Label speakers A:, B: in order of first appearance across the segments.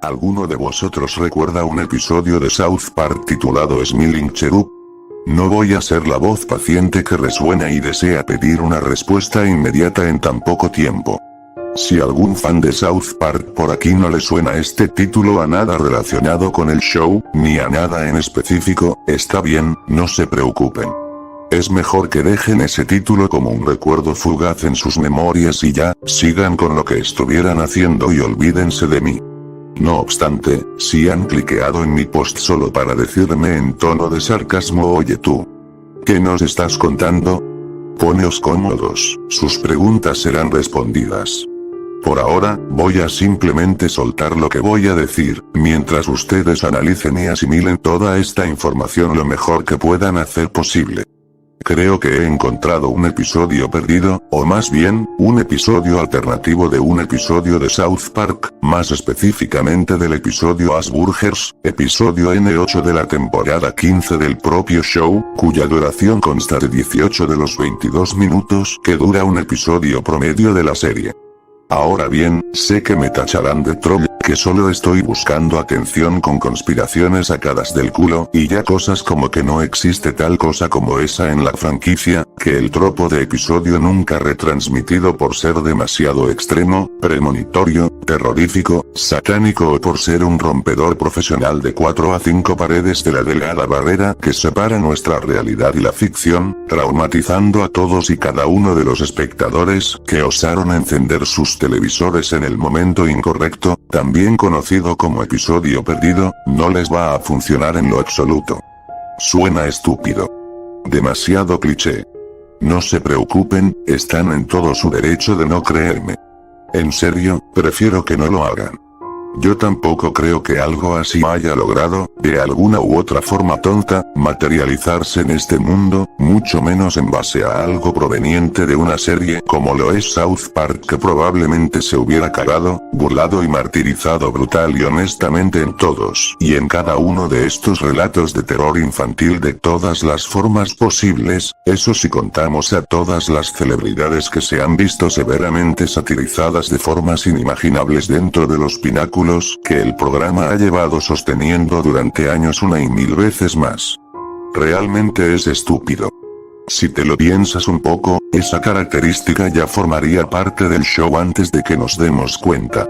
A: ¿Alguno de vosotros recuerda un episodio de South Park titulado Smiling Cherub? No voy a ser la voz paciente que resuena y desea pedir una respuesta inmediata en tan poco tiempo. Si algún fan de South Park por aquí no le suena este título a nada relacionado con el show, ni a nada en específico, está bien, no se preocupen. Es mejor que dejen ese título como un recuerdo fugaz en sus memorias y ya, sigan con lo que estuvieran haciendo y olvídense de mí. No obstante, si han cliqueado en mi post solo para decirme en tono de sarcasmo oye tú, ¿qué nos estás contando? Poneos cómodos, sus preguntas serán respondidas. Por ahora, voy a simplemente soltar lo que voy a decir, mientras ustedes analicen y asimilen toda esta información lo mejor que puedan hacer posible. Creo que he encontrado un episodio perdido, o más bien, un episodio alternativo de un episodio de South Park, más específicamente del episodio Asburgers, episodio N8 de la temporada 15 del propio show, cuya duración consta de 18 de los 22 minutos que dura un episodio promedio de la serie. Ahora bien, sé que me tacharán de troll, que solo estoy buscando atención con conspiraciones sacadas del culo, y ya cosas como que no existe tal cosa como esa en la franquicia, que el tropo de episodio nunca retransmitido por ser demasiado extremo, premonitorio, terrorífico, satánico o por ser un rompedor profesional de 4 a 5 paredes de la delgada barrera que separa nuestra realidad y la ficción, traumatizando a todos y cada uno de los espectadores que osaron encender sus televisores en el momento incorrecto, también conocido como episodio perdido, no les va a funcionar en lo absoluto. Suena estúpido. Demasiado cliché. No se preocupen, están en todo su derecho de no creerme. En serio, prefiero que no lo hagan. Yo tampoco creo que algo así haya logrado, de alguna u otra forma tonta, materializarse en este mundo, mucho menos en base a algo proveniente de una serie como lo es South Park que probablemente se hubiera cagado, burlado y martirizado brutal y honestamente en todos y en cada uno de estos relatos de terror infantil de todas las formas posibles, eso si contamos a todas las celebridades que se han visto severamente satirizadas de formas inimaginables dentro de los pináculos que el programa ha llevado sosteniendo durante años una y mil veces más. Realmente es estúpido. Si te lo piensas un poco, esa característica ya formaría parte del show antes de que nos demos cuenta.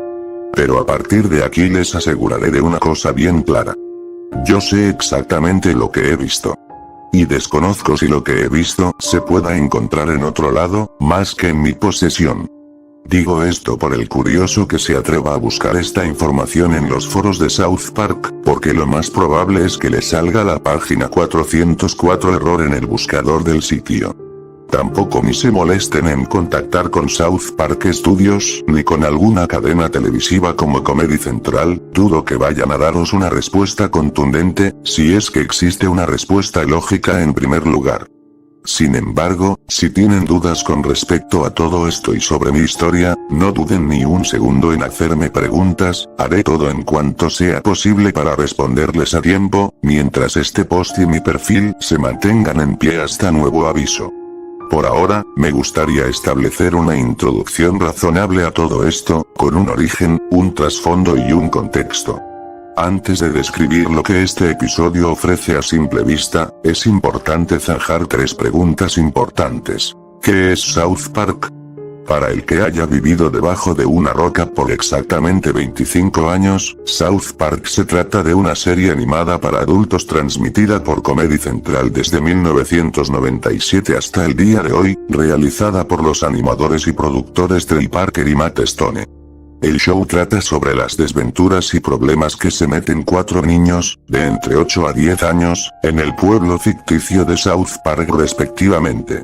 A: Pero a partir de aquí les aseguraré de una cosa bien clara. Yo sé exactamente lo que he visto. Y desconozco si lo que he visto se pueda encontrar en otro lado, más que en mi posesión. Digo esto por el curioso que se atreva a buscar esta información en los foros de South Park, porque lo más probable es que le salga la página 404 error en el buscador del sitio. Tampoco ni se molesten en contactar con South Park Studios, ni con alguna cadena televisiva como Comedy Central, dudo que vayan a daros una respuesta contundente, si es que existe una respuesta lógica en primer lugar. Sin embargo, si tienen dudas con respecto a todo esto y sobre mi historia, no duden ni un segundo en hacerme preguntas, haré todo en cuanto sea posible para responderles a tiempo, mientras este post y mi perfil se mantengan en pie hasta nuevo aviso. Por ahora, me gustaría establecer una introducción razonable a todo esto, con un origen, un trasfondo y un contexto. Antes de describir lo que este episodio ofrece a simple vista, es importante zanjar 3 preguntas importantes. ¿Qué es South Park? Para el que haya vivido debajo de una roca por exactamente 25 años, South Park se trata de una serie animada para adultos transmitida por Comedy Central desde 1997 hasta el día de hoy, realizada por los animadores y productores Trey Parker y Matt Stone. El show trata sobre las desventuras y problemas que se meten 4 niños, de entre 8 a 10 años, en el pueblo ficticio de South Park respectivamente.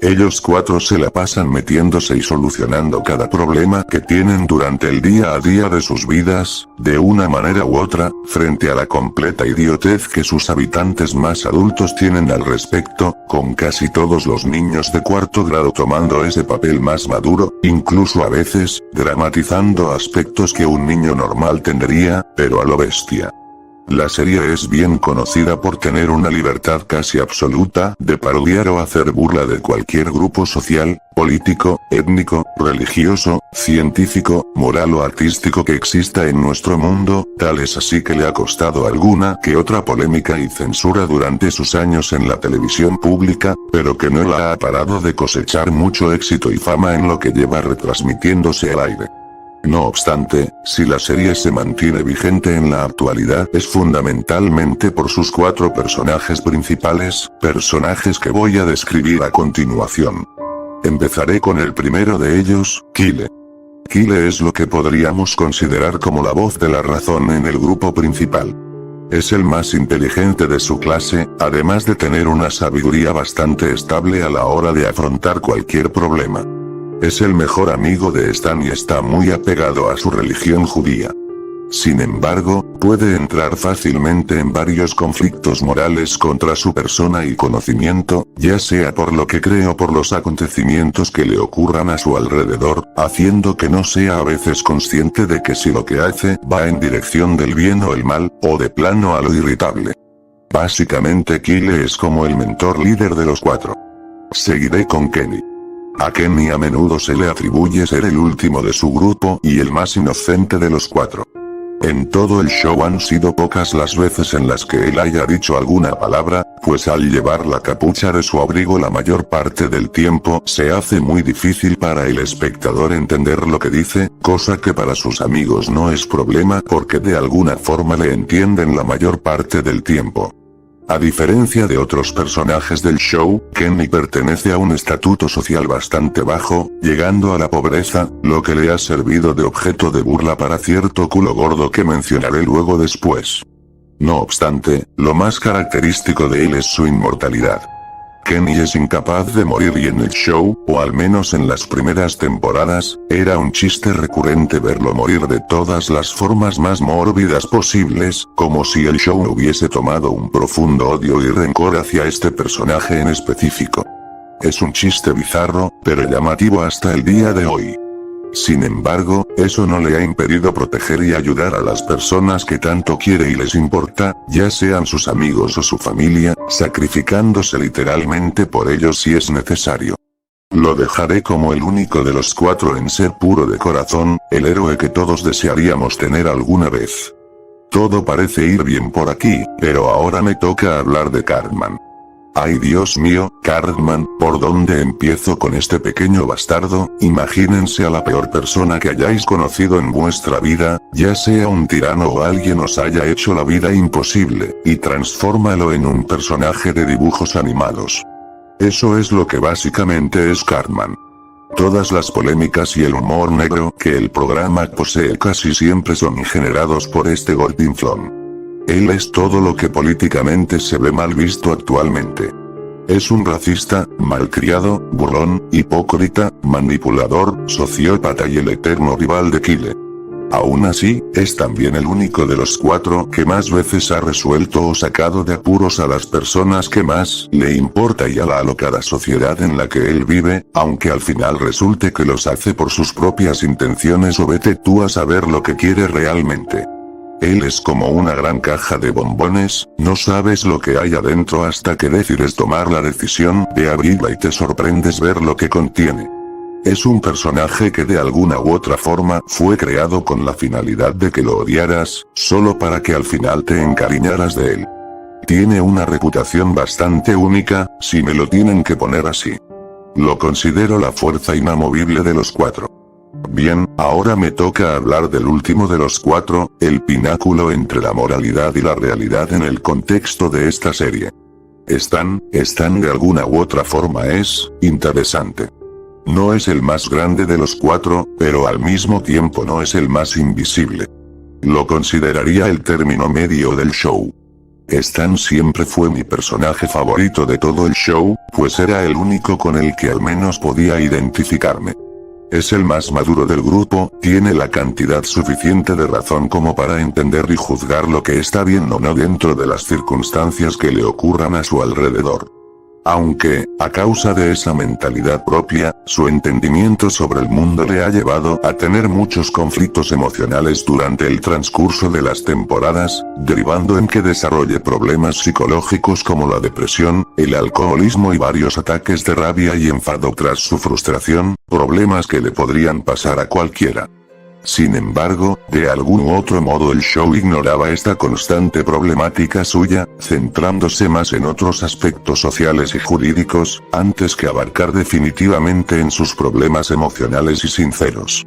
A: Ellos 4 se la pasan metiéndose y solucionando cada problema que tienen durante el día a día de sus vidas, de una manera u otra, frente a la completa idiotez que sus habitantes más adultos tienen al respecto, con casi todos los niños de 4º grado tomando ese papel más maduro, incluso a veces, dramatizando aspectos que un niño normal tendría, pero a lo bestia. La serie es bien conocida por tener una libertad casi absoluta de parodiar o hacer burla de cualquier grupo social, político, étnico, religioso, científico, moral o artístico que exista en nuestro mundo, tal es así que le ha costado alguna que otra polémica y censura durante sus años en la televisión pública, pero que no la ha parado de cosechar mucho éxito y fama en lo que lleva retransmitiéndose al aire. No obstante, si la serie se mantiene vigente en la actualidad es fundamentalmente por sus 4 personajes principales, personajes que voy a describir a continuación. Empezaré con el primero de ellos, Kyle. Kyle es lo que podríamos considerar como la voz de la razón en el grupo principal. Es el más inteligente de su clase, además de tener una sabiduría bastante estable a la hora de afrontar cualquier problema. Es el mejor amigo de Stan y está muy apegado a su religión judía. Sin embargo, puede entrar fácilmente en varios conflictos morales contra su persona y conocimiento, ya sea por lo que cree o por los acontecimientos que le ocurran a su alrededor, haciendo que no sea a veces consciente de que si lo que hace va en dirección del bien o el mal, o de plano a lo irritable. Básicamente Kyle es como el mentor líder de los 4. Seguiré con Kenny. A Kenny a menudo se le atribuye ser el último de su grupo y el más inocente de los 4. En todo el show han sido pocas las veces en las que él haya dicho alguna palabra, pues al llevar la capucha de su abrigo la mayor parte del tiempo se hace muy difícil para el espectador entender lo que dice, cosa que para sus amigos no es problema porque de alguna forma le entienden la mayor parte del tiempo. A diferencia de otros personajes del show, Kenny pertenece a un estatuto social bastante bajo, llegando a la pobreza, lo que le ha servido de objeto de burla para cierto culo gordo que mencionaré luego después. No obstante, lo más característico de él es su inmortalidad. Kenny es incapaz de morir y en el show, o al menos en las primeras temporadas, era un chiste recurrente verlo morir de todas las formas más mórbidas posibles, como si el show hubiese tomado un profundo odio y rencor hacia este personaje en específico. Es un chiste bizarro, pero llamativo hasta el día de hoy. Sin embargo, eso no le ha impedido proteger y ayudar a las personas que tanto quiere y les importa, ya sean sus amigos o su familia, sacrificándose literalmente por ellos si es necesario. Lo dejaré como el único de los 4 en ser puro de corazón, el héroe que todos desearíamos tener alguna vez. Todo parece ir bien por aquí, pero ahora me toca hablar de Cartman. Ay Dios mío, Cartman, ¿por dónde empiezo con este pequeño bastardo? Imagínense a la peor persona que hayáis conocido en vuestra vida, ya sea un tirano o alguien os haya hecho la vida imposible, y transfórmalo en un personaje de dibujos animados. Eso es lo que básicamente es Cartman. Todas las polémicas y el humor negro que el programa posee casi siempre son generados por este gordinflón. Él es todo lo que políticamente se ve mal visto actualmente. Es un racista, malcriado, burlón, hipócrita, manipulador, sociópata y el eterno rival de Kyle. Aún así, es también el único de los 4 que más veces ha resuelto o sacado de apuros a las personas que más le importa y a la alocada sociedad en la que él vive, aunque al final resulte que los hace por sus propias intenciones o vete tú a saber lo que quiere realmente. Él es como una gran caja de bombones, no sabes lo que hay adentro hasta que decides tomar la decisión de abrirla y te sorprendes ver lo que contiene. Es un personaje que de alguna u otra forma fue creado con la finalidad de que lo odiaras, solo para que al final te encariñaras de él. Tiene una reputación bastante única, si me lo tienen que poner así. Lo considero la fuerza inamovible de los 4. Bien, ahora me toca hablar del último de los 4, el pináculo entre la moralidad y la realidad en el contexto de esta serie. Stan de alguna u otra forma es interesante. No es el más grande de los 4, pero al mismo tiempo no es el más invisible. Lo consideraría el término medio del show. Stan siempre fue mi personaje favorito de todo el show, pues era el único con el que al menos podía identificarme. Es el más maduro del grupo, tiene la cantidad suficiente de razón como para entender y juzgar lo que está bien o no dentro de las circunstancias que le ocurran a su alrededor. Aunque, a causa de esa mentalidad propia, su entendimiento sobre el mundo le ha llevado a tener muchos conflictos emocionales durante el transcurso de las temporadas, derivando en que desarrolle problemas psicológicos como la depresión, el alcoholismo y varios ataques de rabia y enfado tras su frustración, problemas que le podrían pasar a cualquiera. Sin embargo, de algún u otro modo el show ignoraba esta constante problemática suya, centrándose más en otros aspectos sociales y jurídicos, antes que abarcar definitivamente en sus problemas emocionales y sinceros.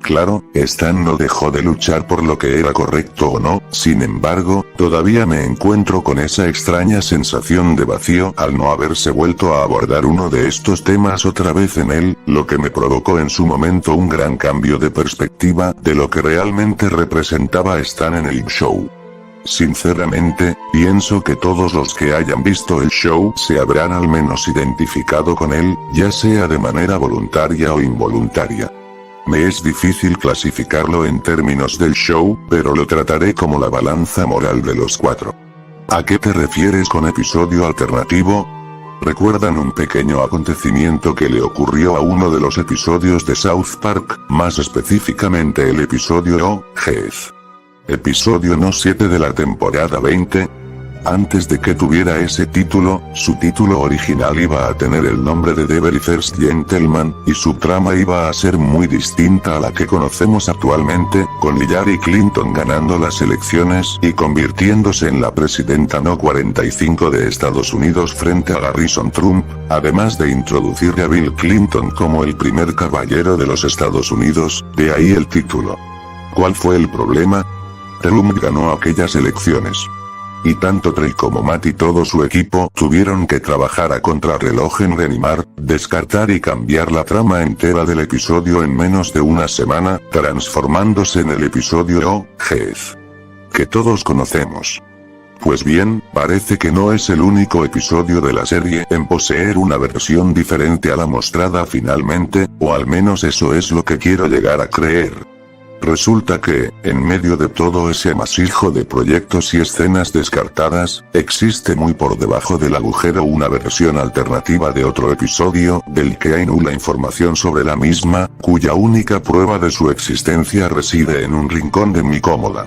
A: Claro, Stan no dejó de luchar por lo que era correcto o no, sin embargo, todavía me encuentro con esa extraña sensación de vacío al no haberse vuelto a abordar uno de estos temas otra vez en él, lo que me provocó en su momento un gran cambio de perspectiva de lo que realmente representaba Stan en el show. Sinceramente, pienso que todos los que hayan visto el show se habrán al menos identificado con él, ya sea de manera voluntaria o involuntaria. Me es difícil clasificarlo en términos del show, pero lo trataré como la balanza moral de los cuatro. ¿A qué te refieres con episodio alternativo? ¿Recuerdan un pequeño acontecimiento que le ocurrió a uno de los episodios de South Park, más específicamente el episodio O, Jeff? Episodio No 7 de la temporada 20. Antes de que tuviera ese título, su título original iba a tener el nombre de The Very First Gentleman, y su trama iba a ser muy distinta a la que conocemos actualmente, con Hillary Clinton ganando las elecciones y convirtiéndose en la presidenta No. 45 de Estados Unidos frente a Garrison Trump, además de introducir a Bill Clinton como el primer caballero de los Estados Unidos, de ahí el título. ¿Cuál fue el problema? Trump ganó aquellas elecciones. Y tanto Trey como Matt y todo su equipo tuvieron que trabajar a contrarreloj en reanimar, descartar y cambiar la trama entera del episodio en menos de una semana, transformándose en el episodio O, Jeff, que todos conocemos. Pues bien, parece que no es el único episodio de la serie en poseer una versión diferente a la mostrada finalmente, o al menos eso es lo que quiero llegar a creer. Resulta que, en medio de todo ese amasijo de proyectos y escenas descartadas, existe muy por debajo del agujero una versión alternativa de otro episodio, del que hay nula información sobre la misma, cuya única prueba de su existencia reside en un rincón de mi cómoda.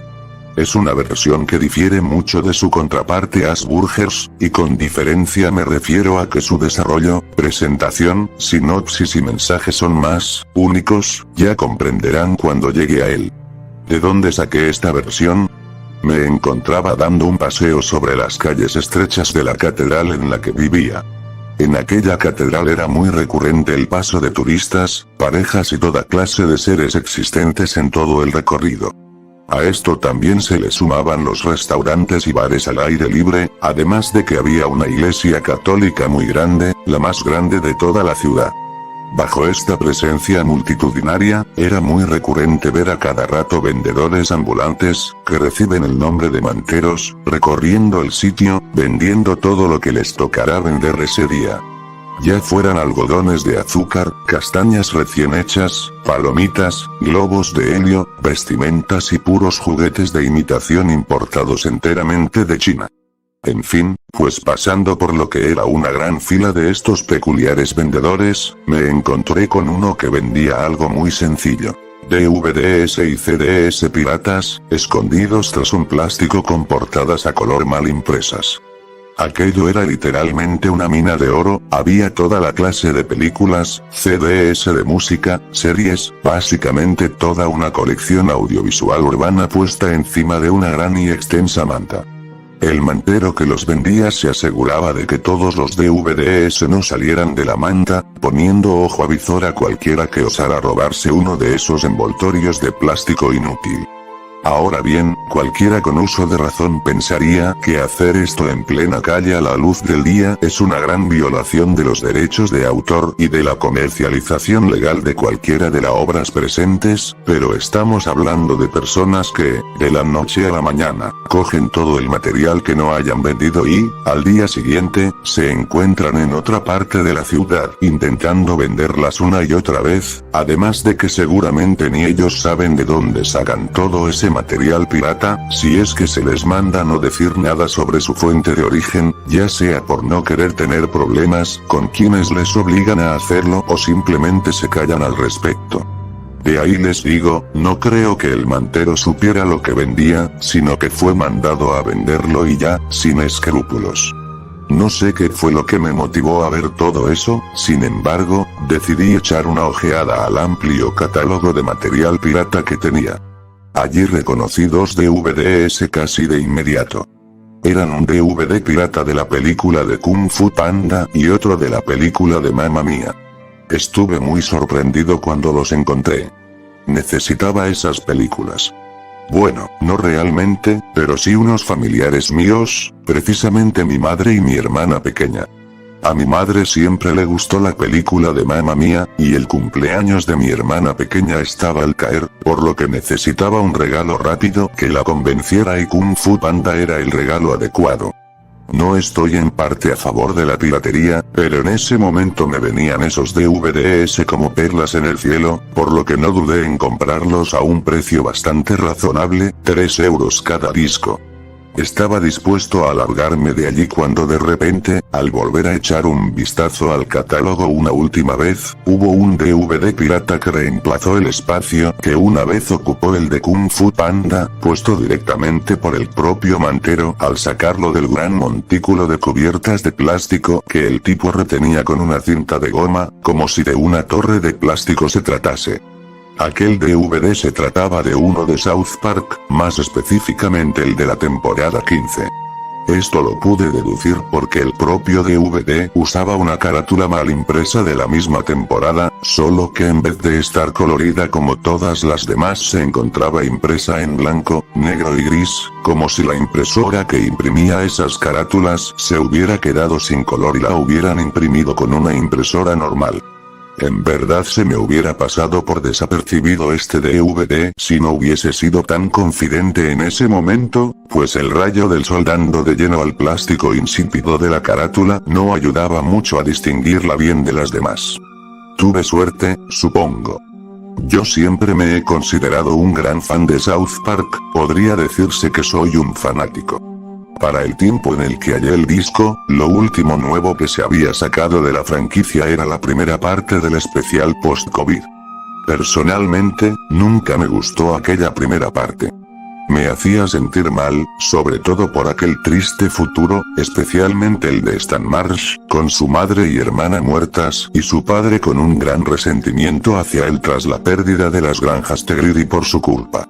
A: Es una versión que difiere mucho de su contraparte Asperger's, y con diferencia me refiero a que su desarrollo, presentación, sinopsis y mensaje son más únicos, ya comprenderán cuando llegue a él. ¿De dónde saqué esta versión? Me encontraba dando un paseo sobre las calles estrechas de la catedral en la que vivía. En aquella catedral era muy recurrente el paso de turistas, parejas y toda clase de seres existentes en todo el recorrido. A esto también se le sumaban los restaurantes y bares al aire libre, además de que había una iglesia católica muy grande, la más grande de toda la ciudad. Bajo esta presencia multitudinaria, era muy recurrente ver a cada rato vendedores ambulantes, que reciben el nombre de manteros, recorriendo el sitio, vendiendo todo lo que les tocará vender ese día. Ya fueran algodones de azúcar, castañas recién hechas, palomitas, globos de helio, vestimentas y puros juguetes de imitación importados enteramente de China. En fin, pues pasando por lo que era una gran fila de estos peculiares vendedores, me encontré con uno que vendía algo muy sencillo. DVDs y CDs piratas, escondidos tras un plástico con portadas a color mal impresas. Aquello era literalmente una mina de oro, había toda la clase de películas, CDs de música, series, básicamente toda una colección audiovisual urbana puesta encima de una gran y extensa manta. El mantero que los vendía se aseguraba de que todos los DVDs no salieran de la manta, poniendo ojo a visor a cualquiera que osara robarse uno de esos envoltorios de plástico inútil. Ahora bien, cualquiera con uso de razón pensaría que hacer esto en plena calle a la luz del día es una gran violación de los derechos de autor y de la comercialización legal de cualquiera de las obras presentes, pero estamos hablando de personas que, de la noche a la mañana, cogen todo el material que no hayan vendido y, al día siguiente, se encuentran en otra parte de la ciudad intentando venderlas una y otra vez, además de que seguramente ni ellos saben de dónde sacan todo ese material pirata, si es que se les manda no decir nada sobre su fuente de origen, ya sea por no querer tener problemas con quienes les obligan a hacerlo o simplemente se callan al respecto. De ahí les digo, no creo que el mantero supiera lo que vendía, sino que fue mandado a venderlo y ya, sin escrúpulos. No sé qué fue lo que me motivó a ver todo eso, sin embargo, decidí echar una ojeada al amplio catálogo de material pirata que tenía. Allí reconocí dos DVDs casi de inmediato. Eran un DVD pirata de la película de Kung Fu Panda y otro de la película de Mamma Mía. Estuve muy sorprendido cuando los encontré. Necesitaba esas películas. Bueno, no realmente, pero sí unos familiares míos, precisamente mi madre y mi hermana pequeña. A mi madre siempre le gustó la película de Mamma Mía, y el cumpleaños de mi hermana pequeña estaba al caer, por lo que necesitaba un regalo rápido que la convenciera y Kung Fu Panda era el regalo adecuado. No estoy en parte a favor de la piratería, pero en ese momento me venían esos DVDs como perlas en el cielo, por lo que no dudé en comprarlos a un precio bastante razonable, 3 euros cada disco. Estaba dispuesto a largarme de allí cuando de repente, al volver a echar un vistazo al catálogo una última vez, hubo un DVD pirata que reemplazó el espacio que una vez ocupó el de Kung Fu Panda, puesto directamente por el propio mantero al sacarlo del gran montículo de cubiertas de plástico que el tipo retenía con una cinta de goma, como si de una torre de plástico se tratase. Aquel DVD se trataba de uno de South Park, más específicamente el de la temporada 15. Esto lo pude deducir porque el propio DVD usaba una carátula mal impresa de la misma temporada, solo que en vez de estar colorida como todas las demás se encontraba impresa en blanco, negro y gris, como si la impresora que imprimía esas carátulas se hubiera quedado sin color y la hubieran imprimido con una impresora normal. En verdad se me hubiera pasado por desapercibido este DVD si no hubiese sido tan confidente en ese momento, pues el rayo del sol dando de lleno al plástico insípido de la carátula no ayudaba mucho a distinguirla bien de las demás. Tuve suerte, supongo. Yo siempre me he considerado un gran fan de South Park, podría decirse que soy un fanático. Para el tiempo en el que hallé el disco, lo último nuevo que se había sacado de la franquicia era la primera parte del especial post-COVID. Personalmente, nunca me gustó aquella primera parte. Me hacía sentir mal, sobre todo por aquel triste futuro, especialmente el de Stan Marsh, con su madre y hermana muertas y su padre con un gran resentimiento hacia él tras la pérdida de las granjas Tegrity por su culpa.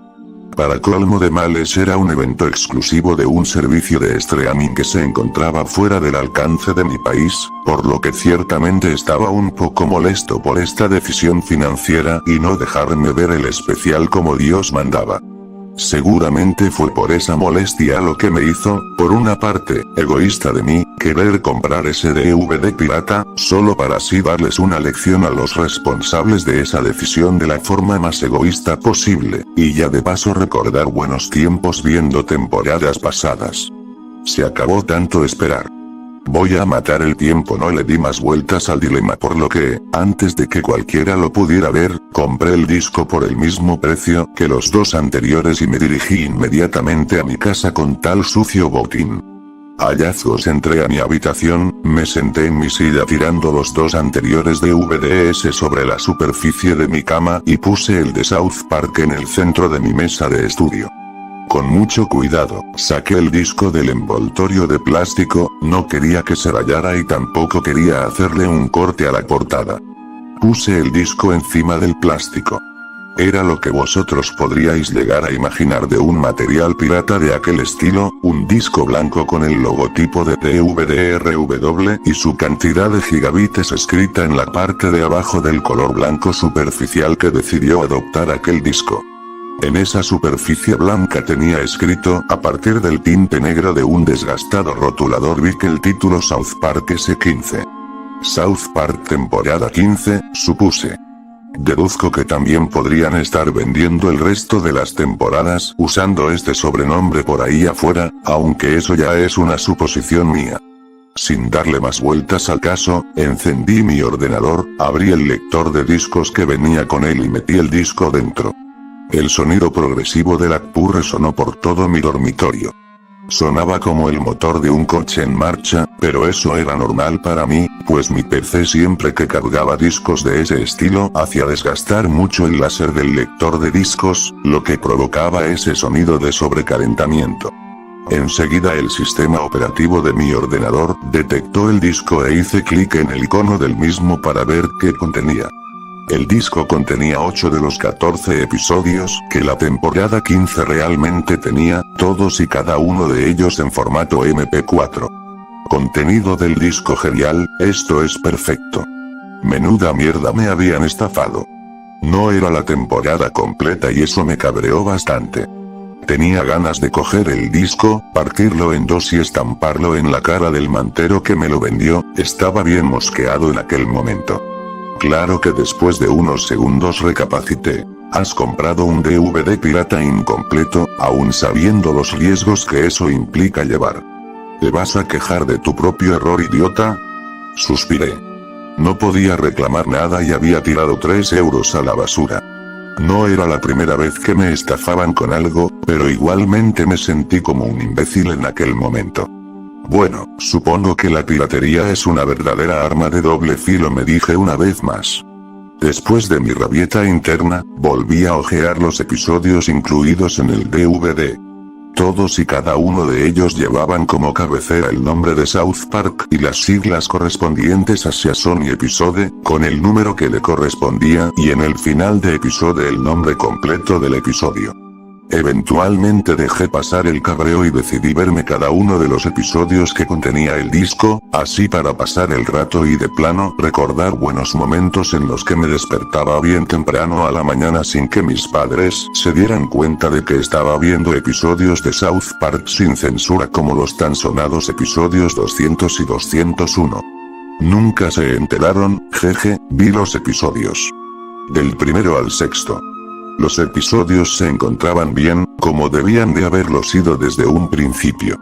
A: Para colmo de males era un evento exclusivo de un servicio de streaming que se encontraba fuera del alcance de mi país, por lo que ciertamente estaba un poco molesto por esta decisión financiera y no dejarme ver el especial como Dios mandaba. Seguramente fue por esa molestia lo que me hizo, por una parte, egoísta de mí, querer comprar ese DVD pirata, solo para así darles una lección a los responsables de esa decisión de la forma más egoísta posible, y ya de paso recordar buenos tiempos viendo temporadas pasadas. Se acabó tanto esperar. Voy a matar el tiempo, no le di más vueltas al dilema, por lo que, antes de que cualquiera lo pudiera ver, compré el disco por el mismo precio que los dos anteriores y me dirigí inmediatamente a mi casa con tal sucio botín. Hallazgos, entré a mi habitación, me senté en mi silla tirando los dos anteriores DVDs sobre la superficie de mi cama y puse el de South Park en el centro de mi mesa de estudio. Con mucho cuidado, saqué el disco del envoltorio de plástico, no quería que se rayara y tampoco quería hacerle un corte a la portada. Puse el disco encima del plástico. Era lo que vosotros podríais llegar a imaginar de un material pirata de aquel estilo, un disco blanco con el logotipo de DVDRW y su cantidad de gigabits escrita en la parte de abajo del color blanco superficial que decidió adoptar aquel disco. En esa superficie blanca tenía escrito, a partir del tinte negro de un desgastado rotulador, vi que el título South Park S15. South Park temporada 15, supuse. Deduzco que también podrían estar vendiendo el resto de las temporadas usando este sobrenombre por ahí afuera, aunque eso ya es una suposición mía. Sin darle más vueltas al caso, encendí mi ordenador, abrí el lector de discos que venía con él y metí el disco dentro. El sonido progresivo del Akpu resonó por todo mi dormitorio. Sonaba como el motor de un coche en marcha, pero eso era normal para mí, pues mi PC siempre que cargaba discos de ese estilo hacía desgastar mucho el láser del lector de discos, lo que provocaba ese sonido de sobrecalentamiento. Enseguida el sistema operativo de mi ordenador detectó el disco e hice clic en el icono del mismo para ver qué contenía. El disco contenía 8 de los 14 episodios que la temporada 15 realmente tenía, todos y cada uno de ellos en formato MP4. Contenido del disco genial, esto es perfecto. Menuda mierda, me habían estafado. No era la temporada completa y eso me cabreó bastante. Tenía ganas de coger el disco, partirlo en dos y estamparlo en la cara del mantero que me lo vendió, estaba bien mosqueado en aquel momento. Claro que después de unos segundos recapacité. Has comprado un DVD pirata incompleto, aún sabiendo los riesgos que eso implica llevar. ¿Te vas a quejar de tu propio error, idiota? Suspiré. No podía reclamar nada y había tirado 3 euros a la basura. No era la primera vez que me estafaban con algo, pero igualmente me sentí como un imbécil en aquel momento. Bueno, supongo que la piratería es una verdadera arma de doble filo, me dije una vez más. Después de mi rabieta interna, volví a hojear los episodios incluidos en el DVD. Todos y cada uno de ellos llevaban como cabecera el nombre de South Park y las siglas correspondientes a Season y Episode, con el número que le correspondía y en el final de episodio el nombre completo del episodio. Eventualmente dejé pasar el cabreo y decidí verme cada uno de los episodios que contenía el disco, así para pasar el rato y de plano recordar buenos momentos en los que me despertaba bien temprano a la mañana sin que mis padres se dieran cuenta de que estaba viendo episodios de South Park sin censura como los tan sonados episodios 200 y 201. Nunca se enteraron, jeje, vi los episodios. Del primero al sexto. Los episodios se encontraban bien, como debían de haberlo sido desde un principio.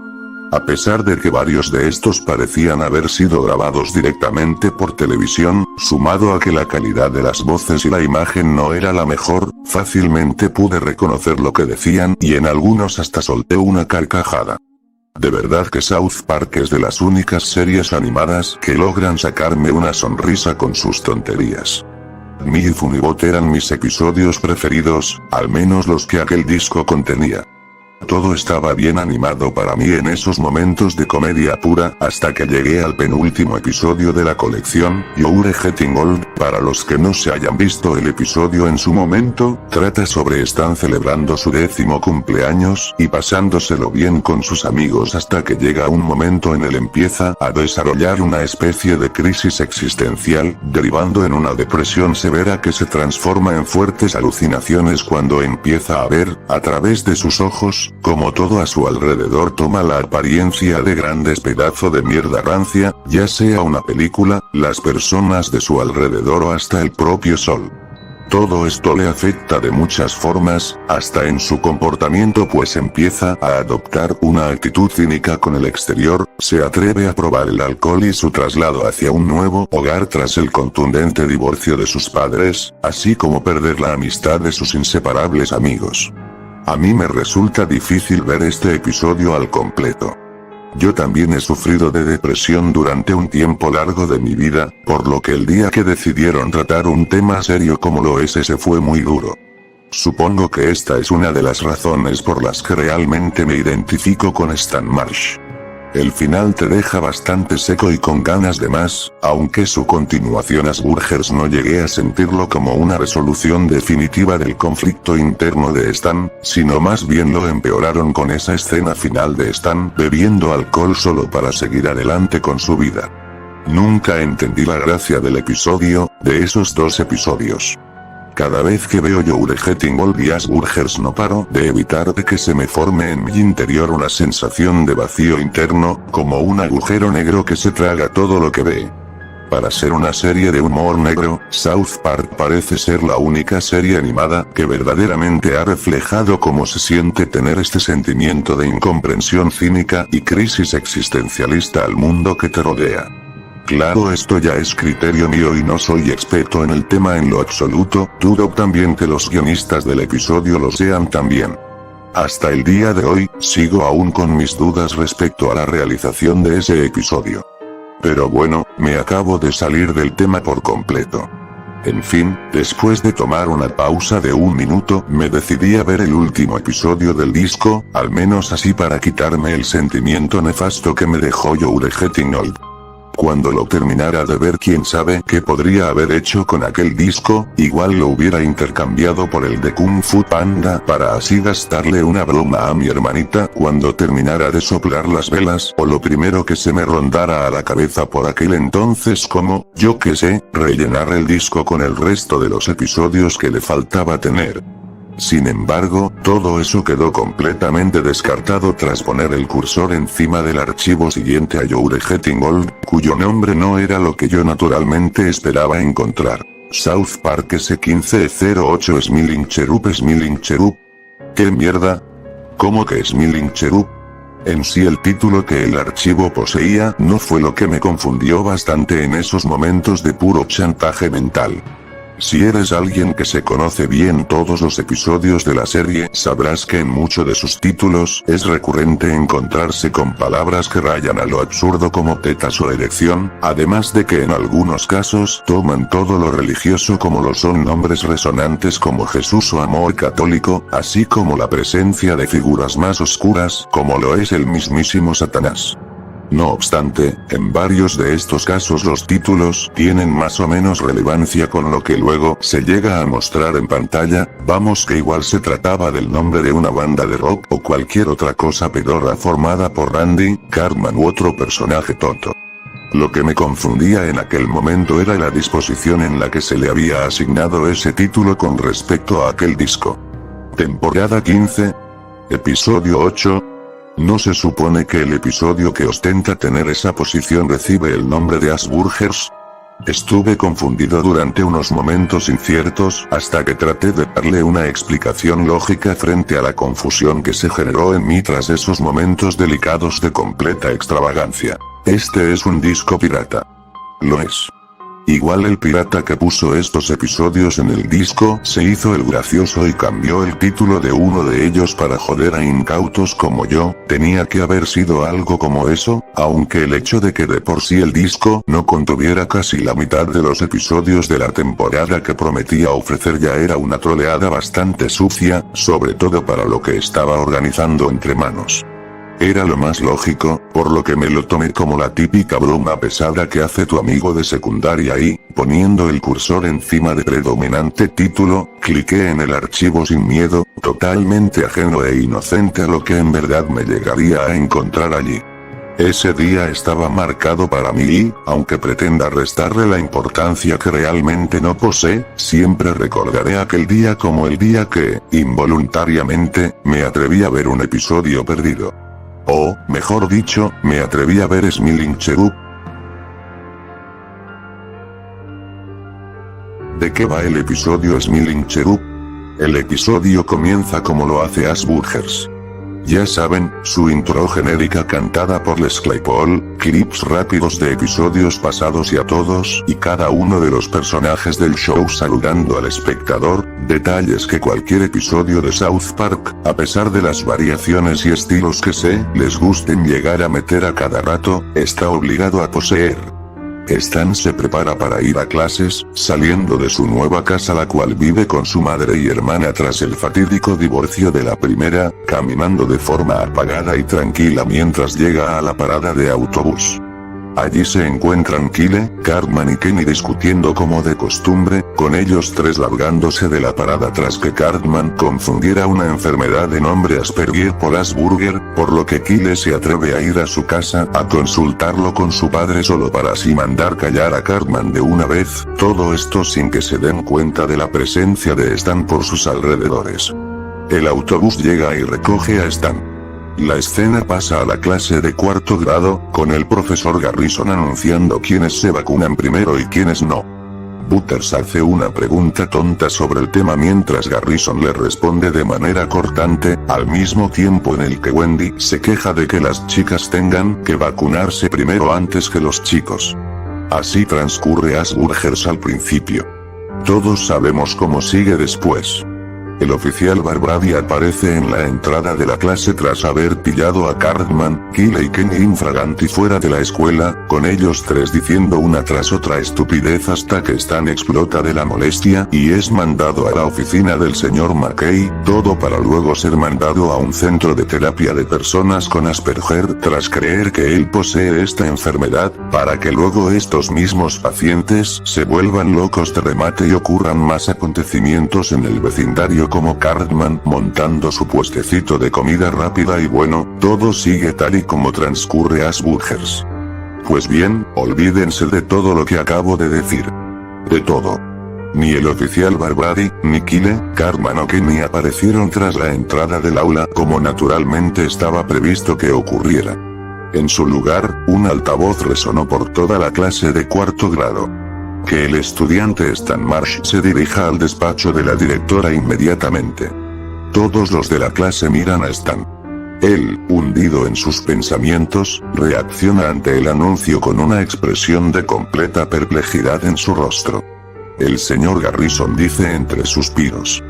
A: A pesar de que varios de estos parecían haber sido grabados directamente por televisión, sumado a que la calidad de las voces y la imagen no era la mejor, fácilmente pude reconocer lo que decían y en algunos hasta solté una carcajada. De verdad que South Park es de las únicas series animadas que logran sacarme una sonrisa con sus tonterías. Mi y Funibot eran mis episodios preferidos, al menos los que aquel disco contenía. Todo estaba bien animado para mí en esos momentos de comedia pura, hasta que llegué al penúltimo episodio de la colección, You're Getting Old. Para los que no se hayan visto el episodio en su momento, trata sobre Stan celebrando su 10º cumpleaños, y pasándoselo bien con sus amigos hasta que llega un momento en el empieza a desarrollar una especie de crisis existencial, derivando en una depresión severa que se transforma en fuertes alucinaciones cuando empieza a ver, a través de sus ojos, como todo a su alrededor toma la apariencia de grandes pedazos de mierda rancia, ya sea una película, las personas de su alrededor o hasta el propio sol. Todo esto le afecta de muchas formas, hasta en su comportamiento, pues empieza a adoptar una actitud cínica con el exterior, se atreve a probar el alcohol y su traslado hacia un nuevo hogar tras el contundente divorcio de sus padres, así como perder la amistad de sus inseparables amigos. A mí me resulta difícil ver este episodio al completo. Yo también he sufrido de depresión durante un tiempo largo de mi vida, por lo que el día que decidieron tratar un tema serio como lo es ese fue muy duro. Supongo que esta es una de las razones por las que realmente me identifico con Stan Marsh. El final te deja bastante seco y con ganas de más, aunque su continuación Asperger's no llegué a sentirlo como una resolución definitiva del conflicto interno de Stan, sino más bien lo empeoraron con esa escena final de Stan bebiendo alcohol solo para seguir adelante con su vida. Nunca entendí la gracia del episodio, de esos dos episodios. Cada vez que veo You're Getting Old y Asperger's no paro de evitar de que se me forme en mi interior una sensación de vacío interno, como un agujero negro que se traga todo lo que ve. Para ser una serie de humor negro, South Park parece ser la única serie animada que verdaderamente ha reflejado cómo se siente tener este sentimiento de incomprensión cínica y crisis existencialista al mundo que te rodea. Claro, esto ya es criterio mío y no soy experto en el tema en lo absoluto, dudo también que los guionistas del episodio lo sean también. Hasta el día de hoy, sigo aún con mis dudas respecto a la realización de ese episodio. Pero bueno, me acabo de salir del tema por completo. En fin, después de tomar una pausa de 1 minuto, me decidí a ver el último episodio del disco, al menos así para quitarme el sentimiento nefasto que me dejó You're Getting Old. Cuando lo terminara de ver, quién sabe qué podría haber hecho con aquel disco, igual lo hubiera intercambiado por el de Kung Fu Panda para así gastarle una broma a mi hermanita cuando terminara de soplar las velas, o lo primero que se me rondara a la cabeza por aquel entonces, como, yo qué sé, rellenar el disco con el resto de los episodios que le faltaba tener. Sin embargo, todo eso quedó completamente descartado tras poner el cursor encima del archivo siguiente a You're Getting Old, cuyo nombre no era lo que yo naturalmente esperaba encontrar. South Park S1508 Smiling Cherub. ¿Qué mierda? ¿Cómo que Smiling Cherub? En sí el título que el archivo poseía no fue lo que me confundió bastante en esos momentos de puro chantaje mental. Si eres alguien que se conoce bien todos los episodios de la serie, sabrás que en muchos de sus títulos es recurrente encontrarse con palabras que rayan a lo absurdo como tetas o erección, además de que en algunos casos toman todo lo religioso como lo son nombres resonantes como Jesús o amor católico, así como la presencia de figuras más oscuras como lo es el mismísimo Satanás. No obstante, en varios de estos casos los títulos tienen más o menos relevancia con lo que luego se llega a mostrar en pantalla, vamos que igual se trataba del nombre de una banda de rock o cualquier otra cosa pedorra formada por Randy, Cartman u otro personaje tonto. Lo que me confundía en aquel momento era la disposición en la que se le había asignado ese título con respecto a aquel disco. Temporada 15. Episodio 8. ¿No se supone que el episodio que ostenta tener esa posición recibe el nombre de Asburgers? Estuve confundido durante unos momentos inciertos, hasta que traté de darle una explicación lógica frente a la confusión que se generó en mí tras esos momentos delicados de completa extravagancia. Este es un disco pirata. Lo es. Igual el pirata que puso estos episodios en el disco se hizo el gracioso y cambió el título de uno de ellos para joder a incautos como yo, tenía que haber sido algo como eso, aunque el hecho de que de por sí el disco no contuviera casi la mitad de los episodios de la temporada que prometía ofrecer ya era una troleada bastante sucia, sobre todo para lo que estaba organizando entre manos. Era lo más lógico, por lo que me lo tomé como la típica broma pesada que hace tu amigo de secundaria y, poniendo el cursor encima de predominante título, cliqué en el archivo sin miedo, totalmente ajeno e inocente a lo que en verdad me llegaría a encontrar allí. Ese día estaba marcado para mí y, aunque pretenda restarle la importancia que realmente no posee, siempre recordaré aquel día como el día que, involuntariamente, me atreví a ver un episodio perdido. O, mejor dicho, me atreví a ver Smiling Cherub. ¿De qué va el episodio Smiling Cherub? El episodio comienza como lo hace Asburgers. Ya saben, su intro genérica cantada por Les Claypool, clips rápidos de episodios pasados y a todos y cada uno de los personajes del show saludando al espectador, detalles que cualquier episodio de South Park, a pesar de las variaciones y estilos que les gusten llegar a meter a cada rato, está obligado a poseer. Stan se prepara para ir a clases, saliendo de su nueva casa la cual vive con su madre y hermana tras el fatídico divorcio de la primera, caminando de forma apagada y tranquila mientras llega a la parada de autobús. Allí se encuentran Kyle, Cartman y Kenny discutiendo como de costumbre, con ellos tres largándose de la parada tras que Cartman confundiera una enfermedad de nombre Asperger por Asburger, por lo que Kyle se atreve a ir a su casa a consultarlo con su padre solo para así mandar callar a Cartman de una vez, todo esto sin que se den cuenta de la presencia de Stan por sus alrededores. El autobús llega y recoge a Stan. La escena pasa a la clase de 4º grado, con el profesor Garrison anunciando quiénes se vacunan primero y quiénes no. Butters hace una pregunta tonta sobre el tema mientras Garrison le responde de manera cortante, al mismo tiempo en el que Wendy se queja de que las chicas tengan que vacunarse primero antes que los chicos. Así transcurre Aspergers al principio. Todos sabemos cómo sigue después. El oficial Barbrady aparece en la entrada de la clase tras haber pillado a Cartman, Kyle y Kenny infraganti fuera de la escuela, con ellos tres diciendo una tras otra estupidez hasta que Stan explota de la molestia y es mandado a la oficina del señor McKay, todo para luego ser mandado a un centro de terapia de personas con Asperger tras creer que él posee esta enfermedad, para que luego estos mismos pacientes se vuelvan locos de remate y ocurran más acontecimientos en el vecindario como Cartman montando su puestecito de comida rápida y bueno, todo sigue tal y como transcurre Aspergers. Pues bien, olvídense de todo lo que acabo de decir. De todo. Ni el oficial Barbrady, ni Kyle, Cartman o Kenny aparecieron tras la entrada del aula como naturalmente estaba previsto que ocurriera. En su lugar, un altavoz resonó por toda la clase de cuarto grado. Que el estudiante Stan Marsh se dirija al despacho de la directora inmediatamente. Todos los de la clase miran a Stan. Él, hundido en sus pensamientos, reacciona ante el anuncio con una expresión de completa perplejidad en su rostro. El señor Garrison dice entre suspiros: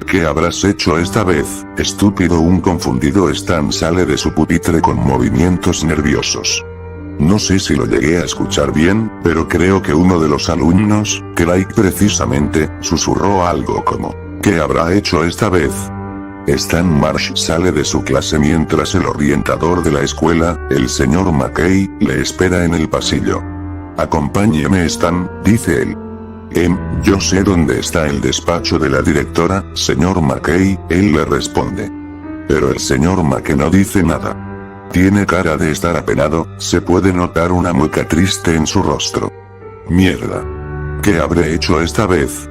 A: ¿Qué habrás hecho esta vez, estúpido? Un confundido Stan sale de su pupitre con movimientos nerviosos. No sé si lo llegué a escuchar bien, pero creo que uno de los alumnos, Craig precisamente, susurró algo como: ¿qué habrá hecho esta vez? Stan Marsh sale de su clase mientras el orientador de la escuela, el señor McKay, le espera en el pasillo. Acompáñeme Stan, dice él. Yo sé dónde está el despacho de la directora, señor McKay, él le responde. Pero el señor McKay no dice nada. Tiene cara de estar apenado, se puede notar una mueca triste en su rostro. Mierda. ¿Qué habré hecho esta vez?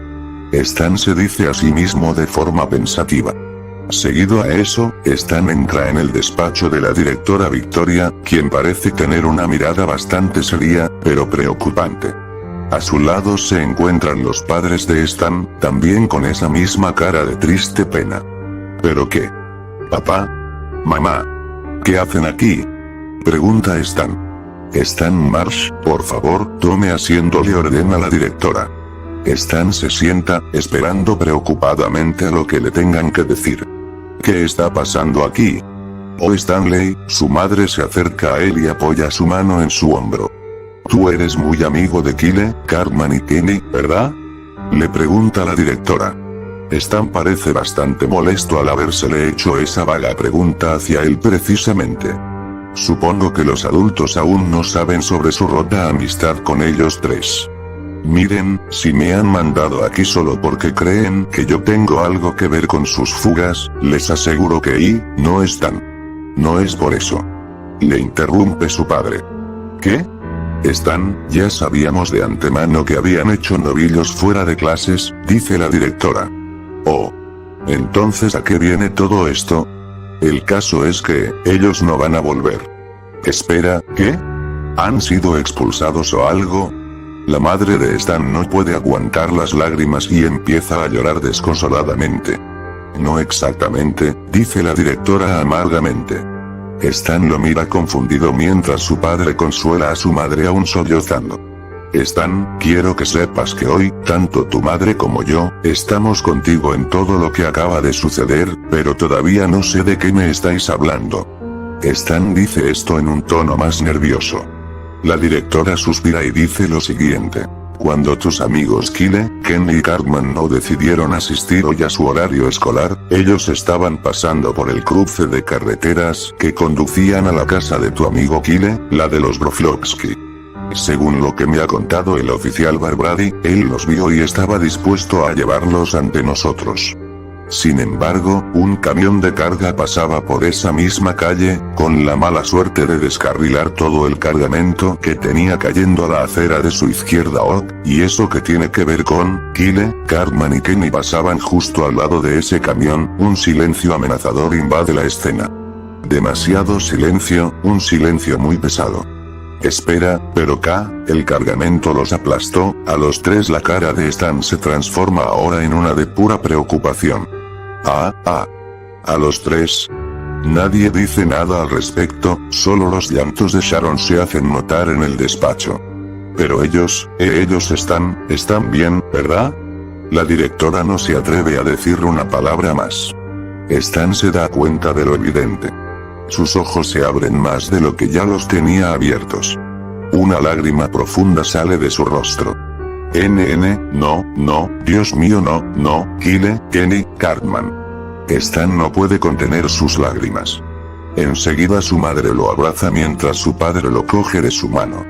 A: Stan se dice a sí mismo de forma pensativa. Seguido a eso, Stan entra en el despacho de la directora Victoria, quien parece tener una mirada bastante seria, pero preocupante. A su lado se encuentran los padres de Stan, también con esa misma cara de triste pena. ¿Pero qué? ¿Papá? ¿Mamá? ¿Qué hacen aquí? Pregunta Stan. Stan Marsh, por favor, tome asiento, le ordena la directora. Stan se sienta, esperando preocupadamente a lo que le tengan que decir. ¿Qué está pasando aquí? Oh Stanley, su madre se acerca a él y apoya su mano en su hombro. Tú eres muy amigo de Kyle, Cartman y Kenny, ¿verdad? Le pregunta la directora. Stan parece bastante molesto al habérsele hecho esa vaga pregunta hacia él precisamente. Supongo que los adultos aún no saben sobre su rota amistad con ellos tres. Miren, si me han mandado aquí solo porque creen que yo tengo algo que ver con sus fugas, les aseguro que no están. No es por eso. Le interrumpe su padre. ¿Qué? Stan, ya sabíamos de antemano que habían hecho novillos fuera de clases, dice la directora. Oh. Entonces, ¿a qué viene todo esto? El caso es que, ellos no van a volver. Espera, ¿qué? ¿Han sido expulsados o algo? La madre de Stan no puede aguantar las lágrimas y empieza a llorar desconsoladamente. No exactamente, dice la directora amargamente. Stan lo mira confundido mientras su padre consuela a su madre aún sollozando. Stan, quiero que sepas que hoy, tanto tu madre como yo, estamos contigo en todo lo que acaba de suceder, pero todavía no sé de qué me estáis hablando. Stan dice esto en un tono más nervioso. La directora suspira y dice lo siguiente. Cuando tus amigos Kyle, Kenny y Cartman no decidieron asistir hoy a su horario escolar, ellos estaban pasando por el cruce de carreteras que conducían a la casa de tu amigo Kyle, la de los Broflovski. Según lo que me ha contado el oficial Barbrady, él los vio y estaba dispuesto a llevarlos ante nosotros. Sin embargo, un camión de carga pasaba por esa misma calle, con la mala suerte de descarrilar todo el cargamento que tenía cayendo a la acera de su izquierda. Y eso que tiene que ver con Kyle, Cartman y Kenny pasaban justo al lado de ese camión. Un silencio amenazador invade la escena. Demasiado silencio, un silencio muy pesado. Espera, pero el cargamento los aplastó, a los tres. La cara de Stan se transforma ahora en una de pura preocupación. A los tres. Nadie dice nada al respecto, solo los llantos de Sharon se hacen notar en el despacho. Pero ellos están bien, ¿verdad? La directora no se atreve a decir una palabra más. Stan se da cuenta de lo evidente. Sus ojos se abren más de lo que ya los tenía abiertos. Una lágrima profunda sale de su rostro. No, Dios mío no, Kyle, Kenny, Cartman. Stan no puede contener sus lágrimas. Enseguida su madre lo abraza mientras su padre lo coge de su mano.